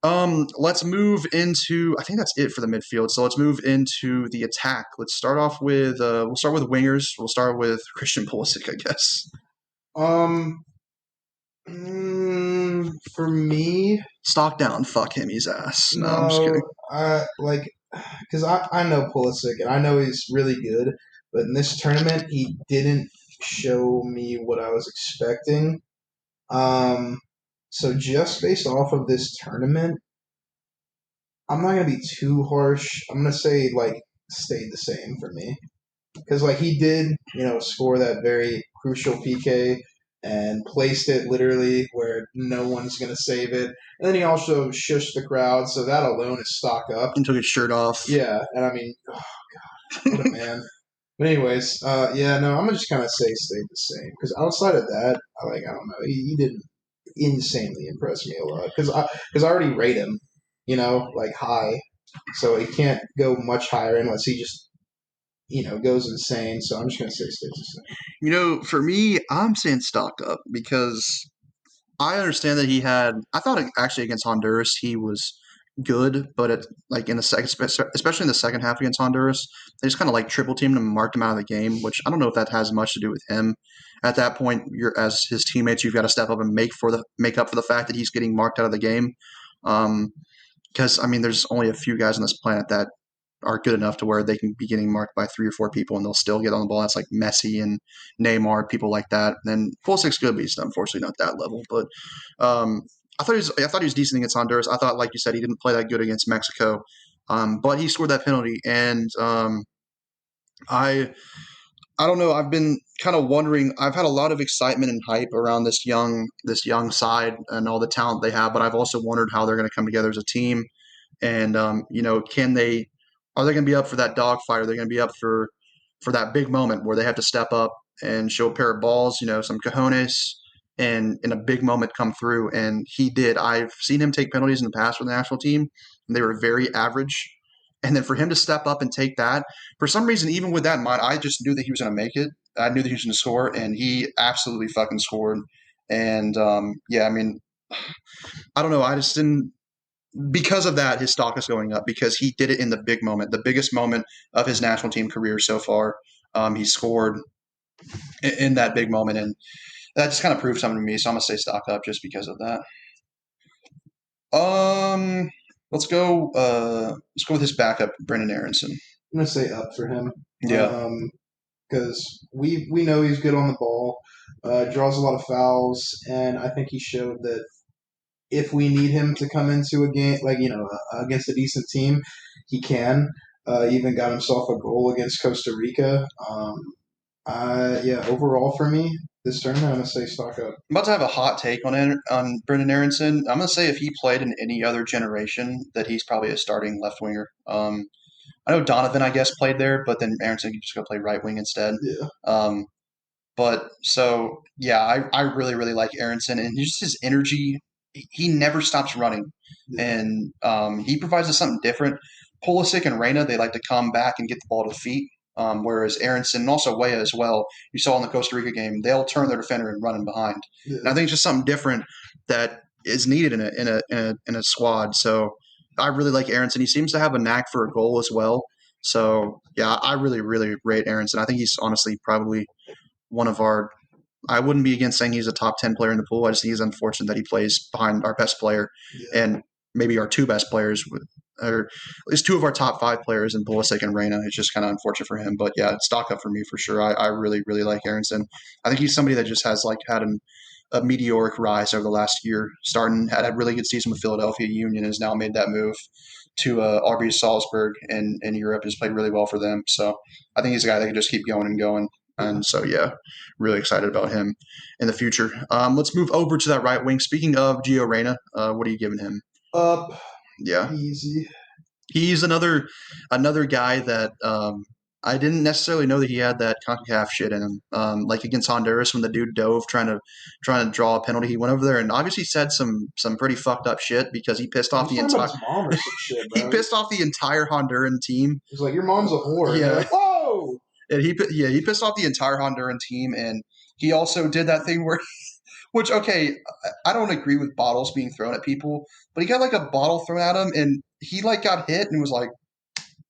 Let's move into. I think that's it for the midfield. So let's move into the attack. Let's start off with. We'll start with wingers. We'll start with Christian Pulisic, I guess. For me, stock down. Fuck him. He's ass. No, I'm just kidding. Because I know Pulisic and I know he's really good, but in this tournament he didn't show me what I was expecting. So just based off of this tournament, I'm not gonna be too harsh. I'm gonna say like stayed the same for me because like he did, score that very crucial PK and placed it literally where no one's gonna save it. And then he also shushed the crowd, so that alone is stock up. And took his shirt off. Yeah, and I mean, oh god, what a man. But anyways, yeah, no, I'm gonna just kind of say stayed the same because outside of that, I don't know, he didn't insanely impress me a lot because I already rate him, like high, so he can't go much higher unless he just goes insane. So I'm just gonna say stays the same. For me, I'm saying stock up because I understand that he had. I thought actually against Honduras he was good, but in the second, especially in the second half against Honduras, they just kind of like triple teamed him and marked him out of the game. Which I don't know if that has much to do with him. At that point, you're as his teammates, you've got to step up and make up for the fact that he's getting marked out of the game. Because there's only a few guys on this planet that are good enough to where they can be getting marked by 3 or 4 people and they'll still get on the ball. That's like Messi and Neymar, people like that. And Pulisic good, but he's unfortunately not that level. But I thought he was decent against Honduras. I thought, like you said, he didn't play that good against Mexico, but he scored that penalty. And I don't know. I've been kind of wondering. I've had a lot of excitement and hype around this young side and all the talent they have, but I've also wondered how they're going to come together as a team. And are they going to be up for that dogfight? Are they going to be up for that big moment where they have to step up and show a pair of balls, some cojones, and in a big moment come through? And he did. I've seen him take penalties in the past for the national team, and they were very average. And then for him to step up and take that, for some reason, even with that in mind, I just knew that he was going to make it. I knew that he was going to score, and he absolutely fucking scored. And I don't know. I just didn't. Because of that, his stock is going up because he did it in the big moment, the biggest moment of his national team career so far. He scored in that big moment, and that just kind of proved something to me. So I'm gonna say stock up just because of that. Let's go. Let's go with his backup, Brendan Aronson. I'm gonna say up for him. Yeah. Because we know he's good on the ball, draws a lot of fouls, and I think he showed that if we need him to come into a game, against a decent team, he can. Even got himself a goal against Costa Rica. Overall for me, this tournament, I'm going to say stock up. I'm about to have a hot take on Brendan Aronson. I'm going to say if he played in any other generation, that he's probably a starting left winger. I know Donovan, I guess, played there, but then Aronson could just go play right wing instead. Yeah. But so, yeah, I really, really like Aronson, and just his energy. He never stops running, and he provides us something different. Pulisic and Reyna, they like to come back and get the ball to the feet, whereas Aronson and also Weah as well, you saw in the Costa Rica game, they'll turn their defender and run in behind. Yeah. And I think it's just something different that is needed in a squad. So I really like Aronson. He seems to have a knack for a goal as well. So, yeah, I really, really rate Aronson. I think he's honestly probably one of our – I wouldn't be against saying he's a top 10 player in the pool. I just think he's unfortunate that he plays behind our best player and maybe our 2 best players, or at least 2 of our top 5 players in Pulisic and Reyna. It's just kind of unfortunate for him. But, yeah, stock up for me for sure. I really, really like Aronson. I think he's somebody that just has had a meteoric rise over the last year. Had a really good season with Philadelphia Union, has now made that move to RB Salzburg in Europe, has played really well for them. So I think he's a guy that can just keep going and going. And so, yeah, really excited about him in the future. Let's move over to that right wing. Speaking of Gio Reyna, what are you giving him? Up. Yeah. Easy. He's another guy that I didn't necessarily know that he had that CONCACAF shit in him. Like against Honduras when the dude dove trying to draw a penalty, he went over there and obviously said some pretty fucked up shit because he pissed off the entire mom or some shit, bro. He pissed off the entire Honduran team. He's like, your mom's a whore. Yeah. Like, whoa. And he pissed off the entire Honduran team, and he also did that thing where, which, okay, I don't agree with bottles being thrown at people, but he got a bottle thrown at him, and he got hit and was like,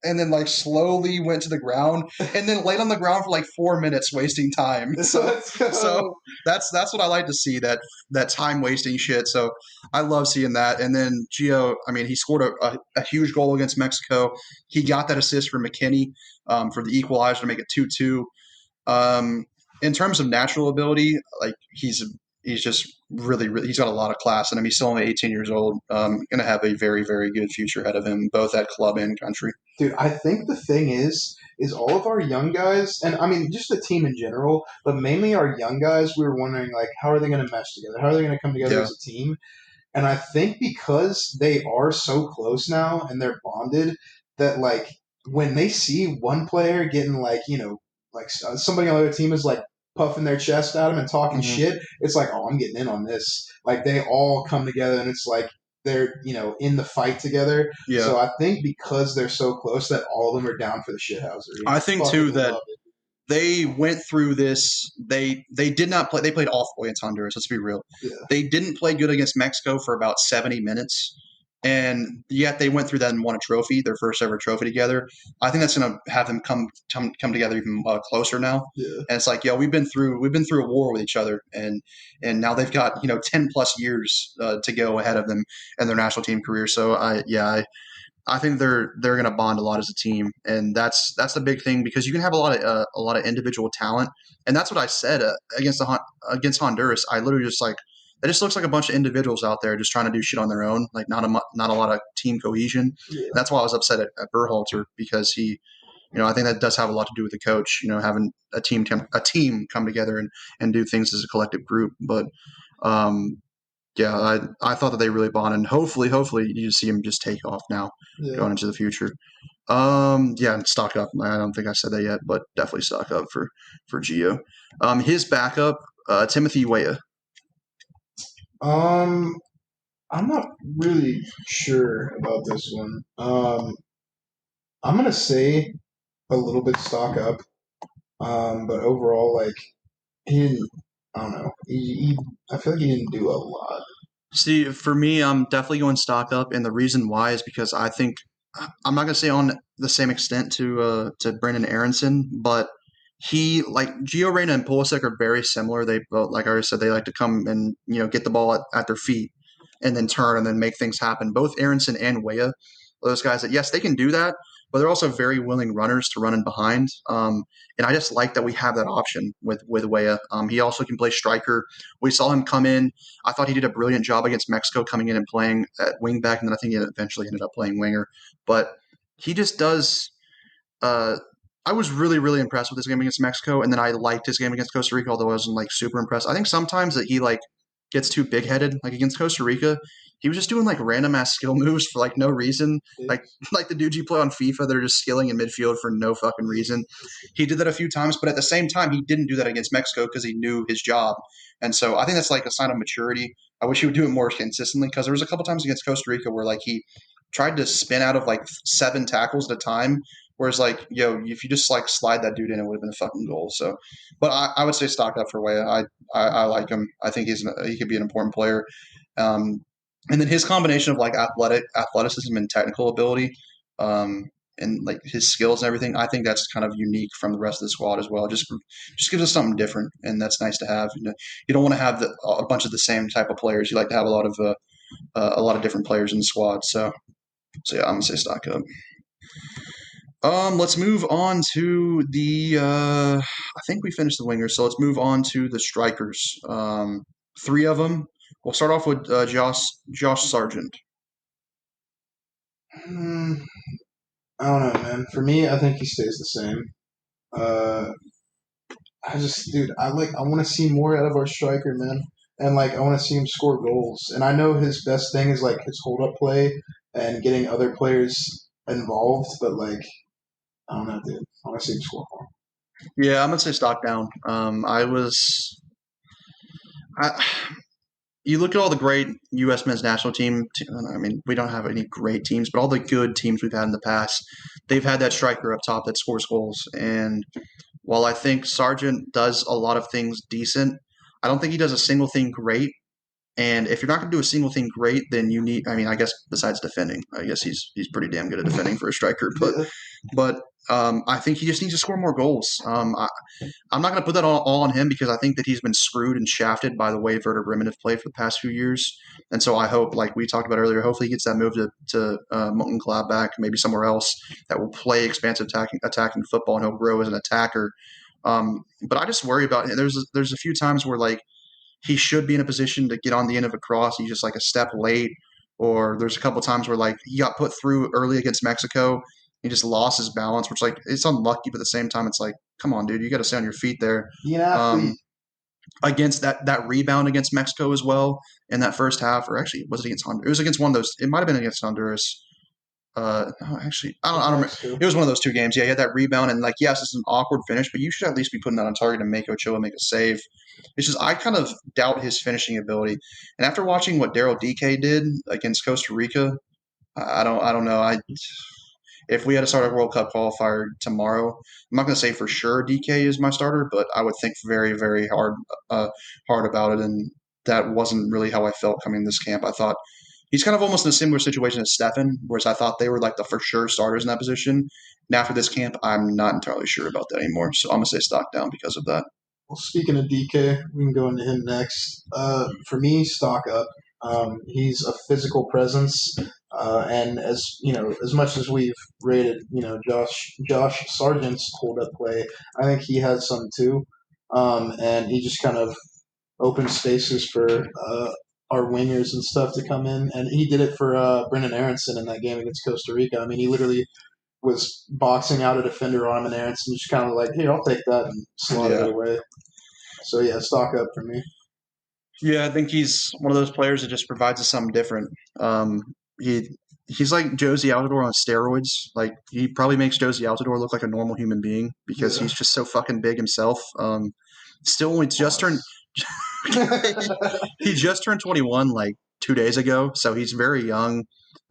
and then slowly went to the ground, and then laid on the ground for 4 minutes, wasting time. So that's what I like to see, that time wasting shit. So I love seeing that. And then Gio, he scored a huge goal against Mexico. He got that assist for McKinney for the equalizer to make it 2-2. In terms of natural ability, he's he's just really, really, he's got a lot of class in him. He's still only 18 years old. Going to have a very, very good future ahead of him, both at club and country. Dude, I think the thing is all of our young guys, and I mean just the team in general, but mainly our young guys. We were wondering like, how are they going to mesh together? How are they going to come together Yeah. as a team? And I think because they are so close now and they're bonded, that like when they see one player getting like like somebody on the other team is like puffing their chest at them and talking Mhm. shit, it's like, oh, I'm getting in on this. Like they all come together and it's like they're in the fight together. Yeah. So I think because they're so close that all of them are down for the shithousery. I think too that they went through this. They did not play. They played awful against Honduras. Let's be real. Yeah. They didn't play good against Mexico for about 70 minutes, and yet they went through that and won a trophy, their first ever trophy together. I think that's going to have them come together even closer now. Yeah. And it's like, we've been through a war with each other, and now they've got 10 plus years to go ahead of them in their national team career. So I think they're going to bond a lot as a team, and that's the big thing, because you can have a lot of individual talent, and that's what I said against Honduras. I literally just like, it just looks like a bunch of individuals out there just trying to do shit on their own, like not a lot of team cohesion. Yeah. That's why I was upset at Berhalter, because he, I think that does have a lot to do with the coach, having a team come together and do things as a collective group. But yeah, I thought that they really bonded. And hopefully you see him just take off now going into the future. Yeah, and stock up. I don't think I said that yet, but definitely stock up for Gio. His backup, Timothy Weah. I'm not really sure about this one. I'm gonna say a little bit stock up, but overall, like he didn't. I don't know. I feel like he didn't do a lot. See, for me, I'm definitely going stock up, and the reason why is because I think I'm not going to say on the same extent to Brendan Aronson, but he, like, Gio Reyna and Pulisic are very similar. They both, like I already said, they like to come and get the ball at their feet and then turn and then make things happen. Both Aronson and Weah, those guys that, yes, they can do that, but they're also very willing runners to run in behind. And I just like that we have that option with Weah. He also can play striker. We saw him come in. I thought he did a brilliant job against Mexico, coming in and playing at wing back, and then I think he eventually ended up playing winger. But he just does. I was really, really impressed with his game against Mexico, and then I liked his game against Costa Rica, although I wasn't like super impressed. I think sometimes that he like gets too big headed. Like against Costa Rica, he was just doing like random ass skill moves for like no reason. Like the dudes you play on FIFA, they're just skilling in midfield for no fucking reason. He did that a few times, but at the same time, he didn't do that against Mexico because he knew his job. And so I think that's like a sign of maturity. I wish he would do it more consistently, because there was a couple times against Costa Rica where like he tried to spin out of like 7 tackles at a time. Whereas, like, if you just like slide that dude in, it would have been a fucking goal. So, but I would say stock up for Weah. I like him. I think he could be an important player. And then his combination of like athleticism and technical ability, and like his skills and everything, I think that's kind of unique from the rest of the squad as well. Just gives us something different, and that's nice to have. You don't want to have a bunch of the same type of players. You like to have a lot of different players in the squad. So yeah, I'm gonna say stock up. Let's move on to the. I think we finished the wingers, so let's move on to the strikers. 3 of them. We'll start off with Josh Sargent. I don't know, man. For me, I think he stays the same. I want to see more out of our striker, man, and like I want to see him score goals. And I know his best thing is like his hold up play and getting other players involved, but like. I don't know, dude. I want to see him score more. Yeah, I'm gonna say stock down. You look at all the great U.S. men's national team. I mean, we don't have any great teams, but all the good teams we've had in the past, they've had that striker up top that scores goals. And while I think Sargent does a lot of things decent, I don't think he does a single thing great. And if you're not going to do a single thing great, then you need. I mean, I guess besides defending, I guess he's pretty damn good at defending for a striker. But I think he just needs to score more goals. I'm not going to put that all on him, because I think that he's been screwed and shafted by the way Werder Bremen have played for the past few years. And so I hope, like we talked about earlier, hopefully he gets that move to Mönchengladbach, maybe somewhere else that will play expansive attacking football, and he'll grow as an attacker. But I just worry about there's a few times where like he should be in a position to get on the end of a cross. He's just like a step late. Or there's a couple times where like he got put through early against Mexico. He just lost his balance, which like it's unlucky, but at the same time, it's like, come on, dude, you got to stay on your feet there. Yeah, Against that rebound against Mexico as well in that first half, or actually was it against Honduras? It was against one of those. It might have been against Honduras. No, actually, I don't remember. It was one of those two games. Yeah, he had that rebound, and like, yes, it's an awkward finish, but you should at least be putting that on target and make Ochoa make a save. It's just I kind of doubt his finishing ability, and after watching what Daryl DK did against Costa Rica, I don't know. If we had to start a World Cup qualifier tomorrow, I'm not going to say for sure DK is my starter, but I would think very, very hard about it. And that wasn't really how I felt coming this camp. I thought he's kind of almost in a similar situation as Stefan, whereas I thought they were like the for sure starters in that position. And after this camp, I'm not entirely sure about that anymore. So I'm going to say stock down because of that. Well, speaking of DK, we can go into him next. For me, stock up. He's a physical presence, and as much as we've rated, Josh Sargent's hold up play, I think he has some too. And he just kind of opens spaces for our wingers and stuff to come in, and he did it for Brendan Aronson in that game against Costa Rica. I mean, he literally was boxing out a defender on him, and Aronson just kind of like, here, I'll take that and slotted it away. So, yeah, stock up for me. Yeah, I think he's one of those players that just provides us something different. He's like Josie Altidore on steroids. Like, he probably makes Josie Altidore look like a normal human being because he's just so fucking big himself. Still only just turned – he just turned 21 like 2 days ago, so he's very young.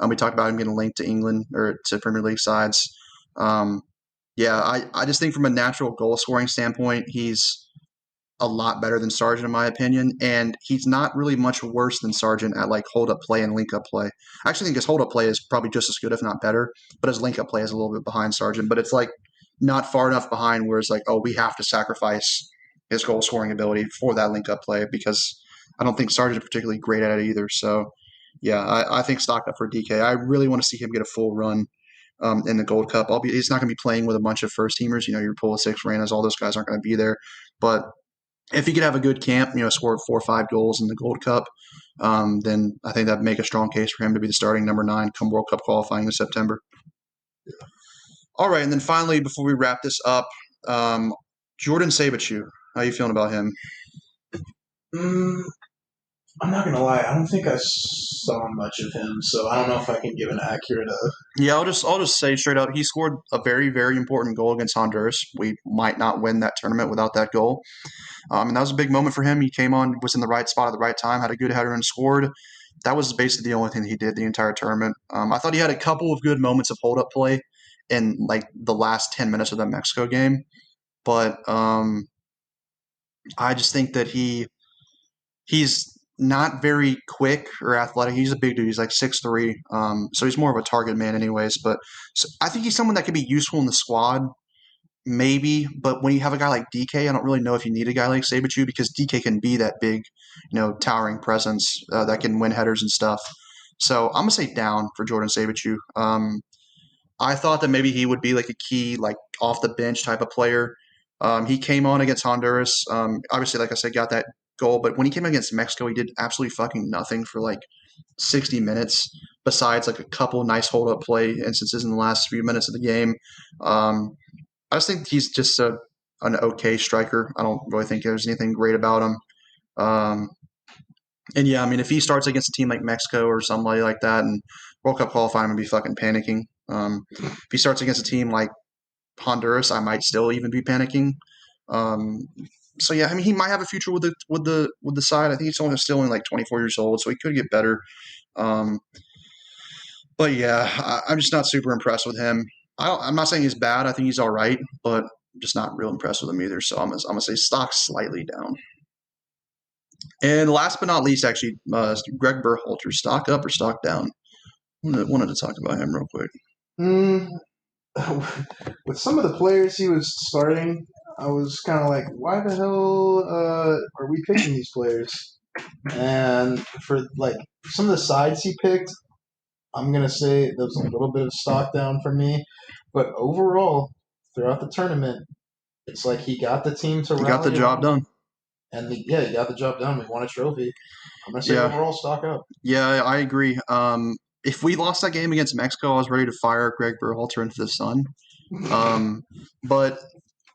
We talked about him getting linked to England or to Premier League sides. I just think from a natural goal scoring standpoint, he's a lot better than Sargent in my opinion, and he's not really much worse than Sargent at like hold up play and link up play. I actually think his hold up play is probably just as good, if not better, but his link up play is a little bit behind Sargent. But it's like not far enough behind where it's like, oh, we have to sacrifice his goal scoring ability for that link up play because I don't think Sargent is particularly great at it either. So yeah, I think stock up for DK. I really want to see him get a full run in the Gold Cup. He's not going to be playing with a bunch of first teamers. Your Pulisic, Reynas, all those guys aren't going to be there. But if he could have a good camp, score 4 or 5 goals in the Gold Cup, then I think that'd make a strong case for him to be the starting number 9 come World Cup qualifying in September. Yeah. All right, and then finally, before we wrap this up, Jordan Sabachu, how are you feeling about him? I'm not gonna lie, I don't think I saw much of him, so I don't know if I can give an accurate. Yeah, I'll just say straight up, he scored a very, very important goal against Honduras. We might not win that tournament without that goal. And that was a big moment for him. He came on, was in the right spot at the right time, had a good header and scored. That was basically the only thing he did the entire tournament. I thought he had a couple of good moments of hold-up play in like the last 10 minutes of that Mexico game. But I just think that he's not very quick or athletic. He's a big dude. He's like 6'3", so he's more of a target man anyways. But I think he's someone that could be useful in the squad. Maybe, but when you have a guy like DK, I don't really know if you need a guy like Sabachu because DK can be that big, towering presence that can win headers and stuff. So I'm going to say down for Jordan Sabachu. I thought that maybe he would be like a key, like off the bench type of player. He came on against Honduras. Obviously, like I said, got that goal. But when he came against Mexico, he did absolutely fucking nothing for like 60 minutes besides like a couple nice hold-up play instances in the last few minutes of the game. I just think he's just an okay striker. I don't really think there's anything great about him. And yeah, I mean, if he starts against a team like Mexico or somebody like that and World Cup qualifying, I'm going to be fucking panicking. If he starts against a team like Honduras, I might still even be panicking. So yeah, I mean, he might have a future with the side. I think he's still only like 24 years old, so he could get better. But yeah, I'm just not super impressed with him. I'm not saying he's bad. I think he's all right, but I'm just not real impressed with him either. So I'm gonna say stock slightly down. And last but not least, actually, Greg Berhalter, stock up or stock down? Wanted to talk about him real quick. With some of the players he was starting, I was kind of like, why the hell are we picking these players? And for some of the sides he picked, I'm going to say there was a little bit of stock down for me. But overall, throughout the tournament, it's like he got the team to rally. He got the job done. And he got the job done. We won a trophy. I'm gonna say overall stock up. Yeah, I agree. If we lost that game against Mexico, I was ready to fire Greg Berhalter into the sun. But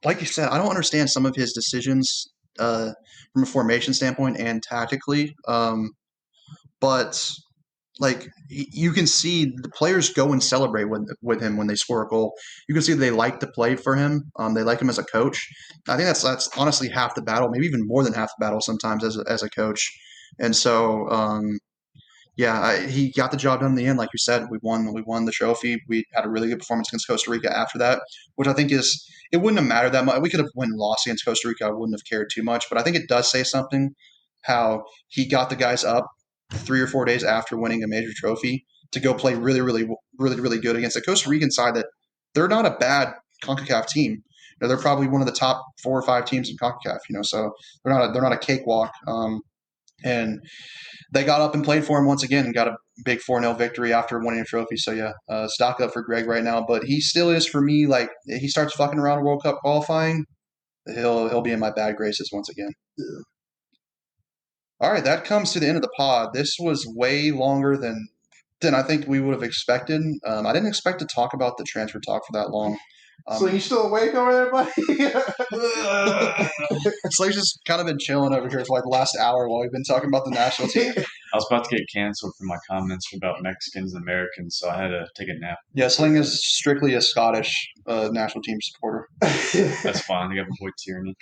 like you said, I don't understand some of his decisions from a formation standpoint and tactically. But like you can see the players go and celebrate with him when they score a goal. You can see they like to play for him. They like him as a coach. I think that's honestly half the battle, maybe even more than half the battle sometimes as a coach. And so he got the job done in the end. Like you said, we won the trophy. We had a really good performance against Costa Rica after that, which I think it wouldn't have mattered that much. We could have won and lost against Costa Rica. I wouldn't have cared too much, but I think it does say something how he got the guys up 3 or 4 days after winning a major trophy to go play really, really, really, really good against a Costa Rican side that they're not a bad CONCACAF team. They're probably one of the top 4 or 5 teams in CONCACAF. So they're not a cakewalk. And they got up and played for him once again and got a big 4-0 victory after winning a trophy. So, stock up for Greg right now. But he still is, for me, like, if he starts fucking around World Cup qualifying, he'll be in my bad graces once again. Yeah. All right, that comes to the end of the pod. This was way longer than I think we would have expected. I didn't expect to talk about the transfer talk for that long. So you still awake over there, buddy? So he's just kind of been chilling over here for like the last hour while we've been talking about the national team. I was about to get canceled for my comments about Mexicans and Americans, so I had to take a nap. Yeah, Sling is strictly a Scottish national team supporter. That's fine. I got my boy Tierney.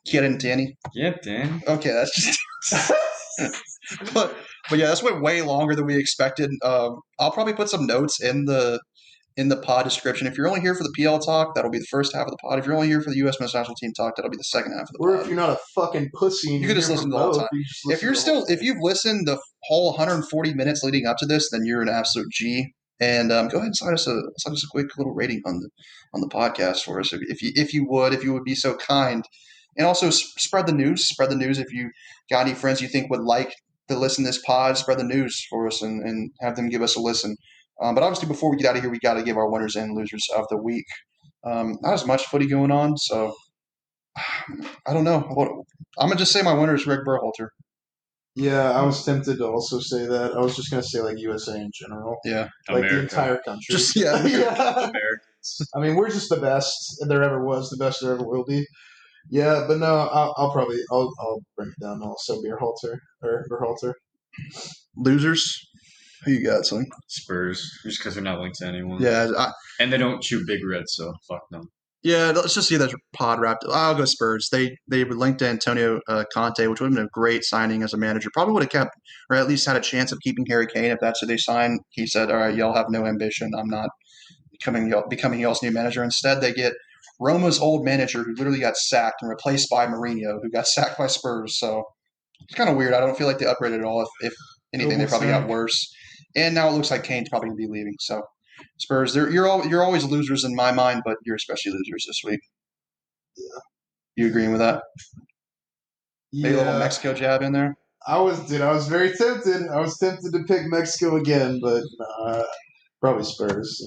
Kieran Tierney? Yeah, Dan. Okay, that's just... but yeah, this went way longer than we expected. I'll probably put some notes in the pod description. If you're only here for the PL talk, that'll be the first half of the pod. If you're only here for the U.S. men's national team talk, that'll be the second half of the pod. Or if you're not a fucking pussy, and you can just listen to the whole time. If you've listened the whole 140 minutes leading up to this, then you're an absolute G. And go ahead and sign us a quick little rating on the podcast for us, if you would be so kind. And also spread the news. Spread the news if you got any friends you think would like to listen to this pod. Spread the news for us and have them give us a listen. But obviously, before we get out of here, we got to give our winners and losers of the week. Not as much footy going on, so I don't know. I'm going to just say my winner is Greg Berhalter. Yeah, I was tempted to also say that. I was just going to say, like, USA in general. Yeah. Like America. The entire country. Just, yeah. Americans. I mean, we're just the best there ever was, the best there ever will be. Yeah, but no, I'll bring it down also Berhalter. Losers? Who you got, son? Spurs, just because they're not linked to anyone. Yeah. And they don't chew big red, so fuck them. Yeah, let's just see that pod wrapped. I'll go Spurs. They were linked to Antonio Conte, which would have been a great signing as a manager. Probably would have kept, or at least had a chance of keeping Harry Kane if that's who they sign. He said, all right, y'all have no ambition. I'm not becoming y'all's new manager. Instead, they get Roma's old manager who literally got sacked and replaced by Mourinho, who got sacked by Spurs. So it's kind of weird. I don't feel like they upgraded at all. If anything, they probably got worse. And now it looks like Kane's probably going to be leaving. So Spurs, you're always losers in my mind, but you're especially losers this week. Yeah. You agreeing with that? Yeah. Maybe a little Mexico jab in there? I was very tempted. I was tempted to pick Mexico again, but probably Spurs,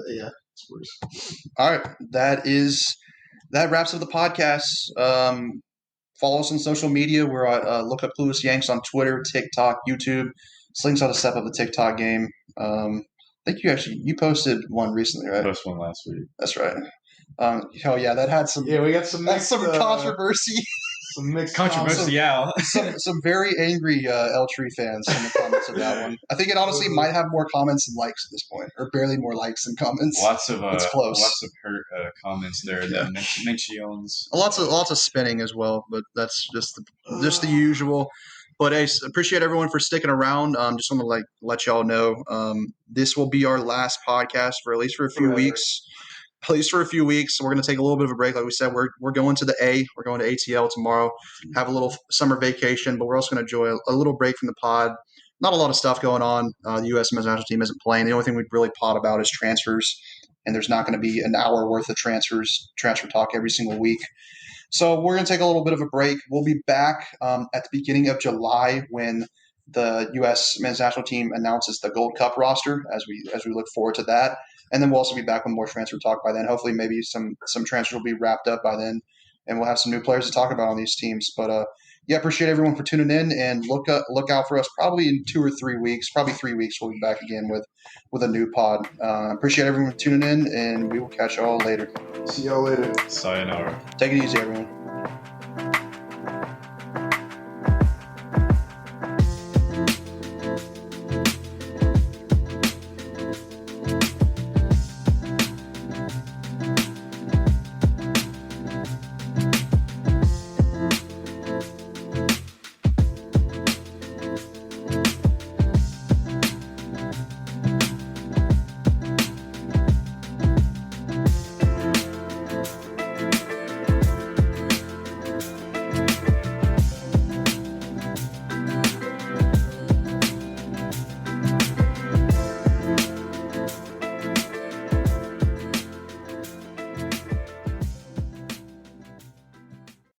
yeah, Spurs. All right. That wraps up the podcast. Follow us on social media. We're at Look Up Clueless Yanks on Twitter, TikTok, YouTube. Sling's how to step up the TikTok game. I think you posted one recently, right? I posted one last week. That's right. That had some. Yeah, we got some controversy. Some mixed controversy. Some very angry Tree fans in the comments of that one. I think it honestly might have more comments than likes at this point, or barely more likes than comments. It's close. Lots of hurt comments there. Yeah. Mentions. Lots of spinning as well, but that's just the usual. But I appreciate everyone for sticking around. Just want to let y'all know this will be our last podcast for at least a few weeks. At least for a few weeks. So we're going to take a little bit of a break. Like we said, we're going to the A. We're going to ATL tomorrow. Have a little summer vacation, but we're also going to enjoy a little break from the pod. Not a lot of stuff going on. The U.S. men's national team isn't playing. The only thing we'd really pod about is transfers, and there's not going to be an hour worth of transfer talk every single week. So we're going to take a little bit of a break. We'll be back at the beginning of July when the U.S. men's national team announces the Gold Cup roster as we look forward to that. And then we'll also be back with more transfer talk by then. Hopefully maybe some transfers will be wrapped up by then. and we'll have some new players to talk about on these teams. But yeah, appreciate everyone for tuning in, and look out for us probably in 2 or 3 weeks, probably 3 weeks. We'll be back again with a new pod. Appreciate everyone for tuning in, and we will catch y'all later. See y'all later. Sayonara. Take it easy, everyone.